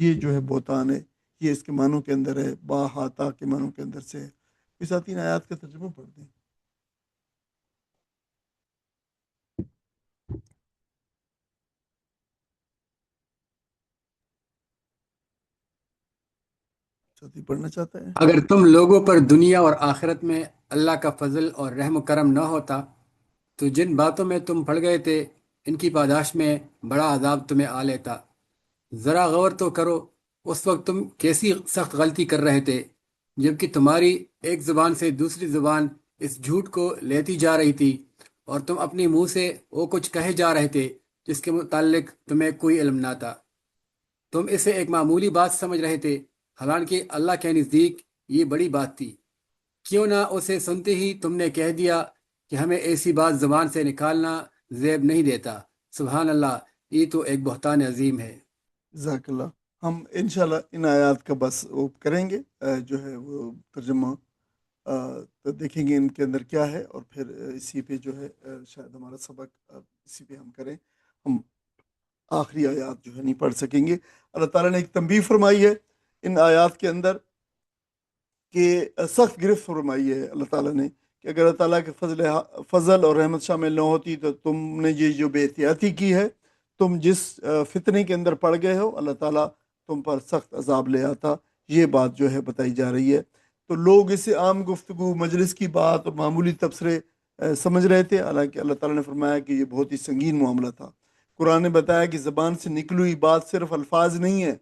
یہ جو ہے بہتان ہے، یہ اس کے معنوں کے اندر ہے، با ہاتا کے معنوں کے اندر سے ہے۔ اس آتین آیات کا ترجمہ پڑھ دیں۔ ساتھی پڑھنا چاہتا ہے؟ اگر تم لوگوں پر دنیا اور آخرت میں اللہ کا فضل اور رحم و کرم نہ ہوتا تو جن باتوں میں تم پڑ گئے تھے ان کی پاداش میں بڑا عذاب تمہیں آ لیتا۔ ذرا غور تو کرو، اس وقت تم کیسی سخت غلطی کر رہے تھے جبکہ تمہاری ایک زبان سے دوسری زبان اس جھوٹ کو لیتی جا رہی تھی، اور تم اپنے منہ سے وہ کچھ کہے جا رہے تھے جس کے متعلق تمہیں کوئی علم نہ تھا۔ تم اسے ایک معمولی بات سمجھ رہے تھے، حالانکہ اللہ کے نزدیک یہ بڑی بات تھی۔ کیوں نہ اسے سنتے ہی تم نے کہہ دیا کہ ہمیں ایسی بات زبان سے نکالنا زیب نہیں دیتا۔ سبحان اللہ، یہ تو ایک بہتان عظیم ہے۔ جزاک اللہ۔ ہم انشاءاللہ ان آیات کا بس وہ کریں گے، جو ہے وہ ترجمہ تو دیکھیں گے ان کے اندر کیا ہے، اور پھر اسی پہ جو ہے شاید ہمارا سبق اسی پہ ہم کریں۔ ہم آخری آیات جو ہے نہیں پڑھ سکیں گے۔ اللہ تعالیٰ نے ایک تنبیہ فرمائی ہے ان آیات کے اندر کہ سخت گرفت فرمائی ہے اللہ تعالیٰ نے کہ اگر اللہ تعالیٰ کے فضل اور رحمت شامل نہ ہوتی تو تم نے یہ جو بے احتیاطی کی ہے، تم جس فتنے کے اندر پڑ گئے ہو، اللہ تعالیٰ تم پر سخت عذاب لے آتا۔ یہ بات جو ہے بتائی جا رہی ہے۔ تو لوگ اسے عام گفتگو، مجلس کی بات اور معمولی تبصرے سمجھ رہے تھے، حالانکہ اللہ تعالیٰ نے فرمایا کہ یہ بہت ہی سنگین معاملہ تھا۔ قرآن نے بتایا کہ زبان سے نکلی ہوئی بات صرف الفاظ نہیں ہے،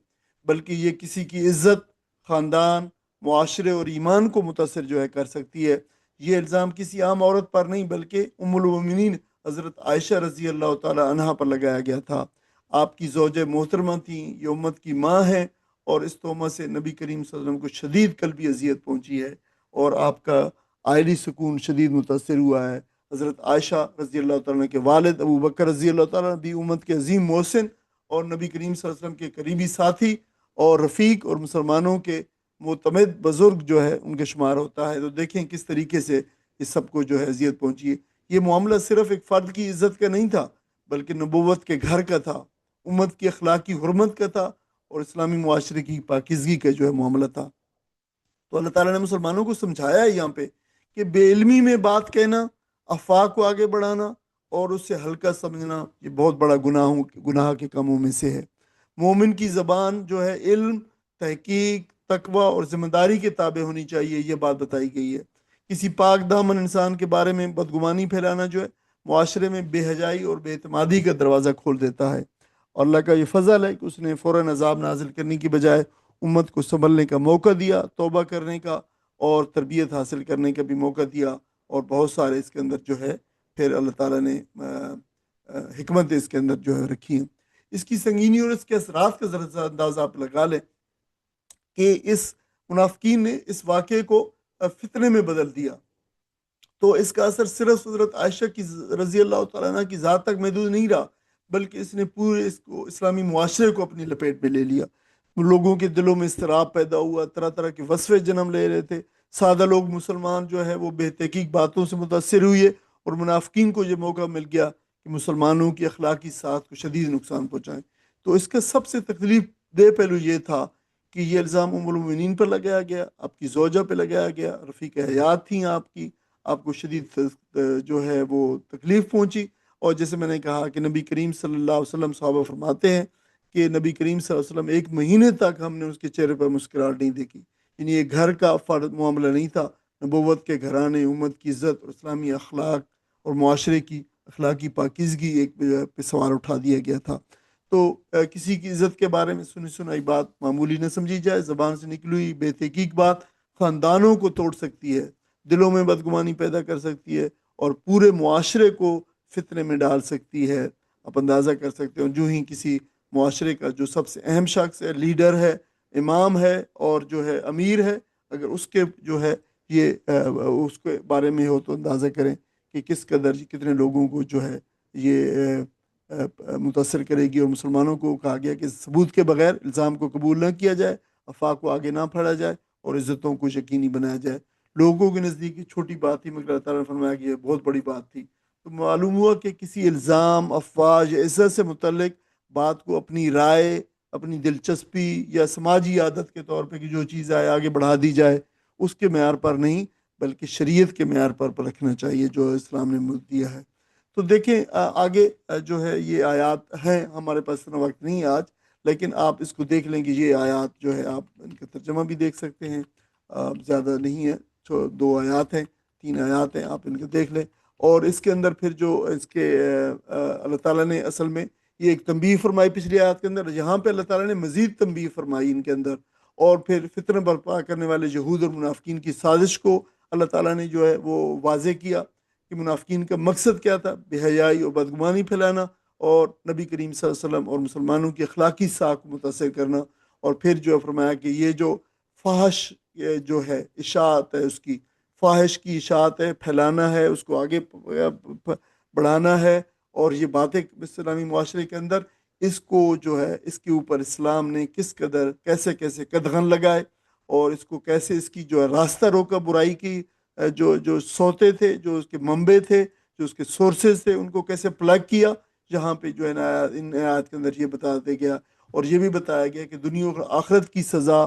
بلکہ یہ کسی کی عزت، خاندان، معاشرے اور ایمان کو متاثر جو ہے کر سکتی ہے۔ یہ الزام کسی عام عورت پر نہیں بلکہ ام المومنین حضرت عائشہ رضی اللہ تعالی عنہا پر لگایا گیا تھا۔ آپ کی زوجہ محترمہ تھیں، یہ امت کی ماں ہیں، اور اس تہمت سے نبی کریم صلی اللہ علیہ وسلم کو شدید قلبی اذیت پہنچی ہے، اور آپ کا عائلی سکون شدید متاثر ہوا ہے۔ حضرت عائشہ رضی اللہ تعالیٰ کے والد ابو بکر رضی اللہ تعالیٰ بھی امت کے عظیم محسن اور نبی کریم صلی اللہ علیہ وسلم کے قریبی ساتھی اور رفیق اور مسلمانوں کے معتمد بزرگ جو ہے ان کے شمار ہوتا ہے۔ تو دیکھیں کس طریقے سے اس سب کو جو ہے اذیت پہنچی ہے۔ یہ معاملہ صرف ایک فرد کی عزت کا نہیں تھا بلکہ نبوت کے گھر کا تھا، امت کی اخلاقی حرمت کا تھا، اور اسلامی معاشرے کی پاکیزگی کا جو ہے معاملہ تھا۔ تو اللہ تعالیٰ نے مسلمانوں کو سمجھایا ہے یہاں پہ کہ بے علمی میں بات کہنا، افواہ کو آگے بڑھانا اور اس سے ہلکا سمجھنا یہ بہت بڑا گناہ کے کاموں میں سے ہے۔ مومن کی زبان جو ہے علم، تحقیق، تقوی اور ذمہ داری کے تابع ہونی چاہیے، یہ بات بتائی گئی ہے۔ کسی پاک دامن انسان کے بارے میں بدگمانی پھیلانا جو ہے معاشرے میں بے حجائی اور بے اعتمادی کا دروازہ کھول دیتا ہے، اور اللہ کا یہ فضل ہے کہ اس نے فوراً عذاب نازل کرنے کی بجائے امت کو سنبھلنے کا موقع دیا، توبہ کرنے کا اور تربیت حاصل کرنے کا بھی موقع دیا، اور بہت سارے اس کے اندر جو ہے پھر اللہ تعالیٰ نے حکمت اس کے اندر جو ہے رکھی ہیں۔ اس کی سنگینی اور اس کے اثرات کا ذرا اندازہ آپ لگا لیں کہ اس منافقین نے اس واقعے کو فتنے میں بدل دیا، تو اس کا اثر صرف حضرت عائشہ کی رضی اللہ تعالیٰ عنہ کی ذات تک محدود نہیں رہا، بلکہ اس نے پورے اس کو اسلامی معاشرے کو اپنی لپیٹ میں لے لیا۔ لوگوں کے دلوں میں اضطراب پیدا ہوا، طرح طرح کے وصفے جنم لے رہے تھے، سادہ لوگ مسلمان جو ہے وہ بے تحقیق باتوں سے متاثر ہوئے، اور منافقین کو یہ موقع مل گیا کہ مسلمانوں کی اخلاقی ساعت کو شدید نقصان پہنچائیں۔ تو اس کا سب سے تکلیف دہ پہلو یہ تھا کہ یہ الزام ام المؤمنین پر لگایا گیا، آپ کی زوجہ پہ لگایا گیا، رفیق حیات تھیں آپ کی، آپ کو شدید جو ہے وہ تکلیف پہنچی، اور جیسے میں نے کہا کہ نبی کریم صلی اللہ علیہ وسلم صحابہ فرماتے ہیں کہ نبی کریم صلی اللہ علیہ وسلم 1 مہینے تک ہم نے اس کے چہرے پر مسکراہٹ نہیں دیکھی. یعنی یہ گھر کا فرد معاملہ نہیں تھا، نبوت کے گھرانے، امت کی عزت اور اسلامی اخلاق اور معاشرے کی اخلاقی پاکیزگی ایک پہ سوال اٹھا دیا گیا تھا. تو کسی کی عزت کے بارے میں سنی سنائی بات معمولی نہ سمجھی جائے. زبان سے نکلی ہوئی بے تحقیق بات خاندانوں کو توڑ سکتی ہے، دلوں میں بدگمانی پیدا کر سکتی ہے اور پورے معاشرے کو فتنے میں ڈال سکتی ہے. آپ اندازہ کر سکتے ہو جو ہی کسی معاشرے کا جو سب سے اہم شخص ہے، لیڈر ہے، امام ہے اور جو ہے امیر ہے، اگر اس کے جو ہے یہ اس کے بارے میں ہو تو اندازہ کریں کہ کس قدر کتنے لوگوں کو جو ہے یہ متاثر کرے گی. اور مسلمانوں کو کہا گیا کہ ثبوت کے بغیر الزام کو قبول نہ کیا جائے، افواہ کو آگے نہ پھیلایا جائے اور عزتوں کو یقینی بنایا جائے. لوگوں کے نزدیک یہ چھوٹی بات تھی مگر اللہ تعالیٰ نے فرمایا کہ یہ بہت بڑی بات تھی. تو معلوم ہوا کہ کسی الزام، افواہ یا عزت سے متعلق بات کو اپنی رائے، اپنی دلچسپی یا سماجی عادت کے طور پہ کہ جو چیز آئے آگے بڑھا دی جائے، اس کے معیار پر نہیں بلکہ شریعت کے معیار پر رکھنا چاہیے جو اسلام نے دیا ہے. تو دیکھیں آگے جو ہے یہ آیات ہیں، ہمارے پاس اتنا وقت نہیں ہے آج، لیکن آپ اس کو دیکھ لیں کہ یہ آیات جو ہے آپ ان کا ترجمہ بھی دیکھ سکتے ہیں. زیادہ نہیں ہے، 2 آیات ہیں، 3 آیات ہیں، آپ ان کو دیکھ لیں. اور اس کے اندر پھر جو اس کے اللہ تعالیٰ نے اصل میں یہ ایک تنبیہ فرمائی پچھلی آیات کے اندر، یہاں پہ اللہ تعالیٰ نے مزید تنبیہ فرمائی ان کے اندر. اور پھر فتنہ برپا کرنے والے یہود اور منافقین کی سازش کو اللہ تعالیٰ نے جو ہے وہ واضح کیا کہ منافقین کا مقصد کیا تھا، بے حیائی اور بدگمانی پھیلانا اور نبی کریم صلی اللہ علیہ وسلم اور مسلمانوں کی اخلاقی ساکھ کو متاثر کرنا. اور پھر جو ہے فرمایا کہ یہ جو فحش جو ہے اشاعت ہے، اس کی فاحش کی اشاعت ہے، پھیلانا ہے، اس کو آگے بڑھانا ہے. اور یہ باتیں اسلامی معاشرے کے اندر اس کو جو ہے اس کے اوپر اسلام نے کس قدر کیسے کیسے قدغن لگائے اور اس کو کیسے اس کی جو ہے راستہ روکا برائی کی، جو سوتے تھے، جو اس کے منبع تھے، جو اس کے سورسز تھے، ان کو کیسے پلگ کیا. جہاں پہ جو ہے نا ان آیات کے اندر یہ بتا دیا گیا اور یہ بھی بتایا گیا کہ دنیا اور آخرت کی سزا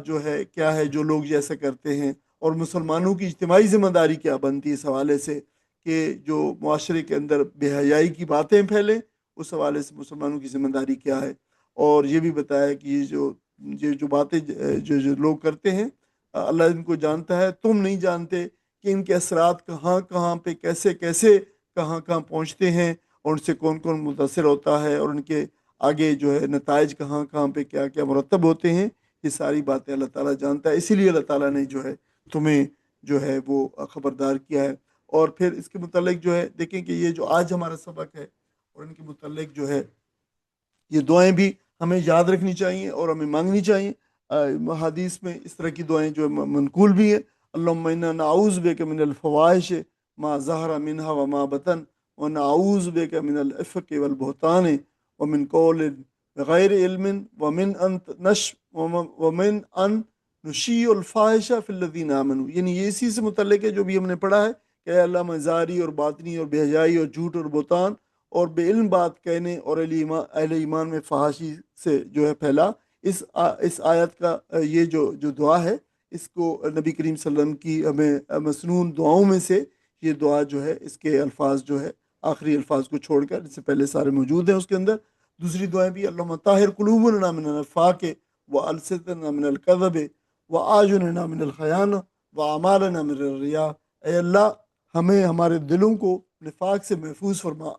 جو ہے کیا ہے جو لوگ ایسا کرتے ہیں، اور مسلمانوں کی اجتماعی ذمہ داری کیا بنتی ہے اس حوالے سے کہ جو معاشرے کے اندر بے حیائی کی باتیں پھیلیں، اس حوالے سے مسلمانوں کی ذمہ داری کیا ہے. اور یہ بھی بتایا کہ یہ جو باتیں جو لوگ کرتے ہیں اللہ ان کو جانتا ہے، تم نہیں جانتے کہ ان کے اثرات کہاں کہاں پہ کیسے کیسے کہاں کہاں پہنچتے ہیں اور ان سے کون کون متاثر ہوتا ہے اور ان کے آگے جو ہے نتائج کہاں کہاں پہ کیا کیا مرتب ہوتے ہیں. یہ ساری باتیں اللہ تعالیٰ جانتا ہے، اسی لیے اللہ تعالیٰ نے جو ہے تمہیں جو ہے وہ خبردار کیا ہے. اور پھر اس کے متعلق جو ہے دیکھیں کہ یہ جو آج ہمارا سبق ہے اور ان کے متعلق جو ہے یہ دعائیں بھی ہمیں یاد رکھنی چاہیے اور ہمیں مانگنی چاہیے. حدیث میں اس طرح کی دعائیں جو منقول بھی ہیں، اللہم انا نعوذ بک من الفواحش ما ظہر منها وما بطن ونعوذ بک من العفق والبہتان ومن قول بغیر علم ومن ان نشیع الفاحش فی الذین آمنوا. یعنی یہ اسی سے متعلق ہے جو بھی ہم نے پڑھا ہے کہ اے اللہ میں ظاہری اور باطنی اور بے حیائی اور جھوٹ اور بہتان اور بے علم بات کہنے اور اہل ایمان میں فحاشی سے جو ہے پھیلا. اس آیت کا یہ جو دعا ہے اس کو نبی کریم صلی اللہ علیہ وسلم کی ہمیں مسنون دعاؤں میں سے یہ دعا جو ہے اس کے الفاظ جو ہے آخری الفاظ کو چھوڑ کر، اس سے پہلے سارے موجود ہیں اس کے اندر. دوسری دعائیں بھی اللہم طاہر قلوبنا من النفاق والسنتنا من الکذب واعیننا من الخیانہ واعمالنا من الریا. اے اللہ ہمیں ہمارے دلوں کو نفاق سے محفوظ فرما،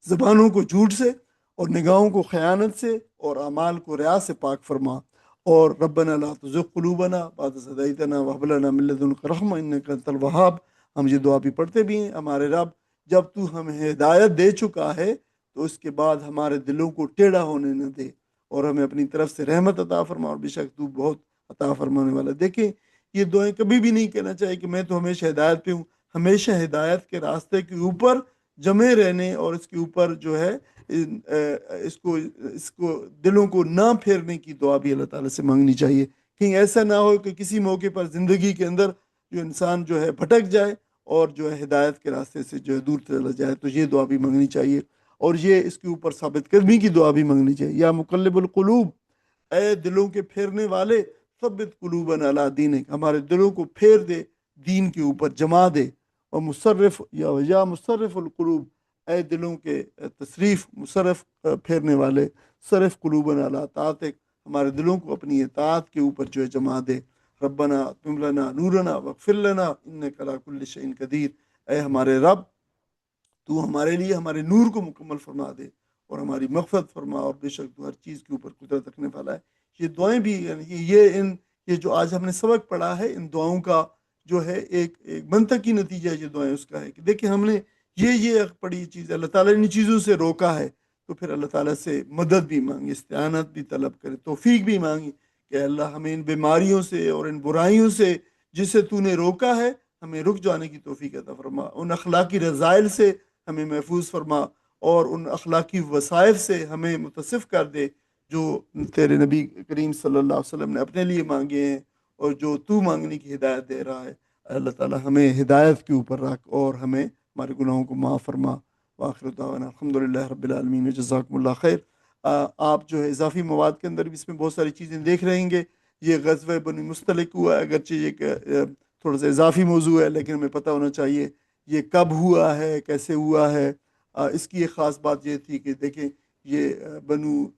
زبانوں کو جھوٹ سے اور نگاہوں کو خیانت سے اور اعمال کو ریا سے پاک فرما. اور ربنا لا تزغ قلوبنا بعد إذ هديتنا وهب لنا من لدنك رحمة إنك أنت الوهاب. ہم یہ دعا بھی پڑھتے بھی ہیں، ہمارے رب جب تو ہمیں ہدایت دے چکا ہے تو اس کے بعد ہمارے دلوں کو ٹیڑھا ہونے نہ دے اور ہمیں اپنی طرف سے رحمت عطا فرما، اور بے شک تو بہت عطا فرمانے والا. دیکھیں یہ دعائیں کبھی بھی نہیں کہنا چاہیے کہ میں تو ہمیشہ ہدایت پہ ہوں. ہمیشہ ہدایت کے راستے کے اوپر جمے رہنے اور اس کے اوپر جو ہے اس کو دلوں کو نہ پھیرنے کی دعا بھی اللہ تعالیٰ سے مانگنی چاہیے. کہیں ایسا نہ ہو کہ کسی موقع پر زندگی کے اندر جو انسان جو ہے بھٹک جائے اور جو ہے ہدایت کے راستے سے جو ہے دور چلا جائے، تو یہ دعا بھی مانگنی چاہیے. اور یہ اس کے اوپر ثابت قدمی کی دعا بھی مانگنی چاہیے. یا مقلب القلوب، اے دلوں کے پھیرنے والے، ثبت قلوبنا علی دینک، ہمارے دلوں کو پھیر دے دین کے اوپر، جما دے. اور مصرف یا مصرف القلوب، اے دلوں کے تصریف مصرف پھیرنے والے، صرف قلوبنا علی طاعتک، ہمارے دلوں کو اپنی اطاعت کے اوپر جو ہے جما دے۔ ربنا تم لنا نورنا واغفر لنا انک علی کل شیء قدیر، اے ہمارے رب تو ہمارے لیے ہمارے نور کو مکمل فرما دے اور ہماری مغفرت فرما، اور بے شک تو ہر چیز کے اوپر قدرت رکھنے والا ہے۔ یہ دعائیں بھی یعنی یہ جو آج ہم نے سبق پڑھا ہے، ان دعاؤں کا جو ہے ایک منطقی نتیجہ یہ دعائیں اس کا ہے کہ دیکھیں ہم نے یہ بڑی چیز اللہ تعالیٰ نے ان چیزوں سے روکا ہے، تو پھر اللہ تعالیٰ سے مدد بھی مانگی، استعانت بھی طلب کرے، توفیق بھی مانگی کہ اللہ ہمیں ان بیماریوں سے اور ان برائیوں سے جسے تو نے روکا ہے ہمیں رک جانے کی توفیق عطا فرما، ان اخلاقی رذائل سے ہمیں محفوظ فرما، اور ان اخلاقی وصائف سے ہمیں متصف کر دے جو تیرے نبی کریم صلی اللہ علیہ وسلم نے اپنے لیے مانگے ہیں اور جو تو مانگنے کی ہدایت دے رہا ہے۔ اللہ تعالیٰ ہمیں ہدایت کے اوپر رکھ اور ہمیں ہمارے گناہوں کو معاف فرما۔ وآخر دعوانا الحمدللہ رب العالمین، جزاکم اللہ خیر۔ آپ جو ہے اضافی مواد کے اندر بھی اس میں بہت ساری چیزیں دیکھ رہیں گے۔ یہ غزوہ بنی مستلق ہوا ہے، اگرچہ یہ تھوڑا سا اضافی موضوع ہے لیکن ہمیں پتہ ہونا چاہیے یہ کب ہوا ہے، کیسے ہوا ہے۔ اس کی ایک خاص بات یہ تھی کہ دیکھیں یہ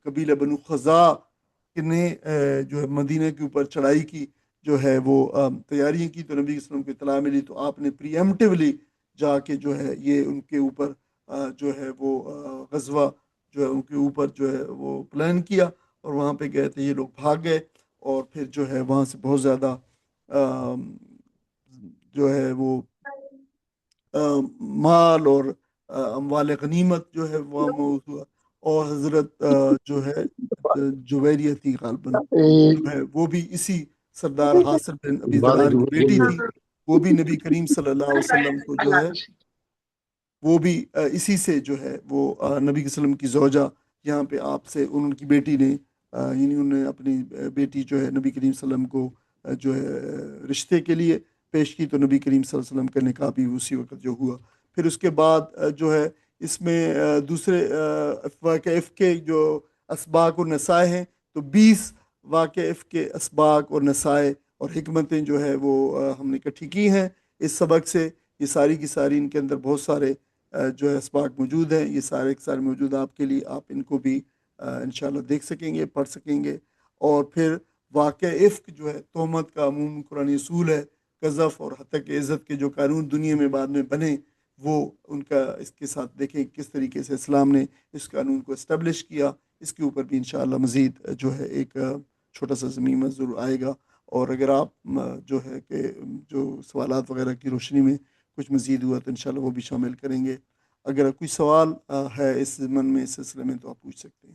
قبیلہ بنو خزاع نے جو ہے مدینہ کے اوپر چڑھائی کی جو ہے وہ تیاریاں کی، تو نبی صلی اللہ علیہ وسلم کو اطلاع ملی تو آپ نے پری ایمپٹیولی جا کے جو ہے یہ ان کے اوپر جو ہے وہ غزوہ جو ہے ان کے اوپر جو ہے وہ پلان کیا، اور وہاں پہ گئے تھے، یہ لوگ بھاگ گئے، اور پھر جو ہے وہاں سے بہت زیادہ جو ہے وہ مال اور اموال غنیمت جو ہے وہاں موجود ہوا، اور حضرت جو ہے جویریہ تھی غالباً جو ہے وہ بھی اسی سردار حاصل بن ابی ذرار کی بیٹی تھی، وہ بھی نبی کریم صلی اللہ علیہ وسلم کو جو ہے وہ بھی اسی سے جو ہے وہ نبی صلی اللہ علیہ وسلم کی زوجہ یہاں پہ آپ سے ان کی بیٹی نے یعنی انہوں نے اپنی بیٹی جو ہے نبی کریم صلی اللہ علیہ وسلم کو جو ہے رشتے کے لیے پیش کی، تو نبی کریم صلی اللہ علیہ وسلم کا نکاح بھی اسی وقت جو ہوا۔ پھر اس کے بعد جو ہے اس میں دوسرے واقع عفق کے جو اسباق اور نسائے ہیں، تو 20 واقع عفق کے اسباق اور نسائے اور حکمتیں جو ہے وہ ہم نے اکٹھی کی ہیں اس سبق سے۔ یہ ساری کی ساری ان کے اندر بہت سارے جو ہے اسباق موجود ہیں، یہ سارے کے سارے موجود آپ کے لیے، آپ ان کو بھی انشاءاللہ دیکھ سکیں گے، پڑھ سکیں گے۔ اور پھر واقع عفق جو ہے تہمت کا عموم قرآنی اصول ہے، قذف اور حتیٰ کہ عزت کے جو قانون دنیا میں بعد میں بنے وہ ان کا اس کے ساتھ دیکھیں کس طریقے سے اسلام نے اس قانون کو اسٹیبلش کیا، اس کے اوپر بھی انشاءاللہ مزید جو ہے ایک چھوٹا سا ضمیم ضرور آئے گا۔ اور اگر آپ جو ہے کہ جو سوالات وغیرہ کی روشنی میں کچھ مزید ہوا تو انشاءاللہ وہ بھی شامل کریں گے۔ اگر کوئی سوال ہے اس ضمن میں، اس سلسلے میں، تو آپ پوچھ سکتے ہیں۔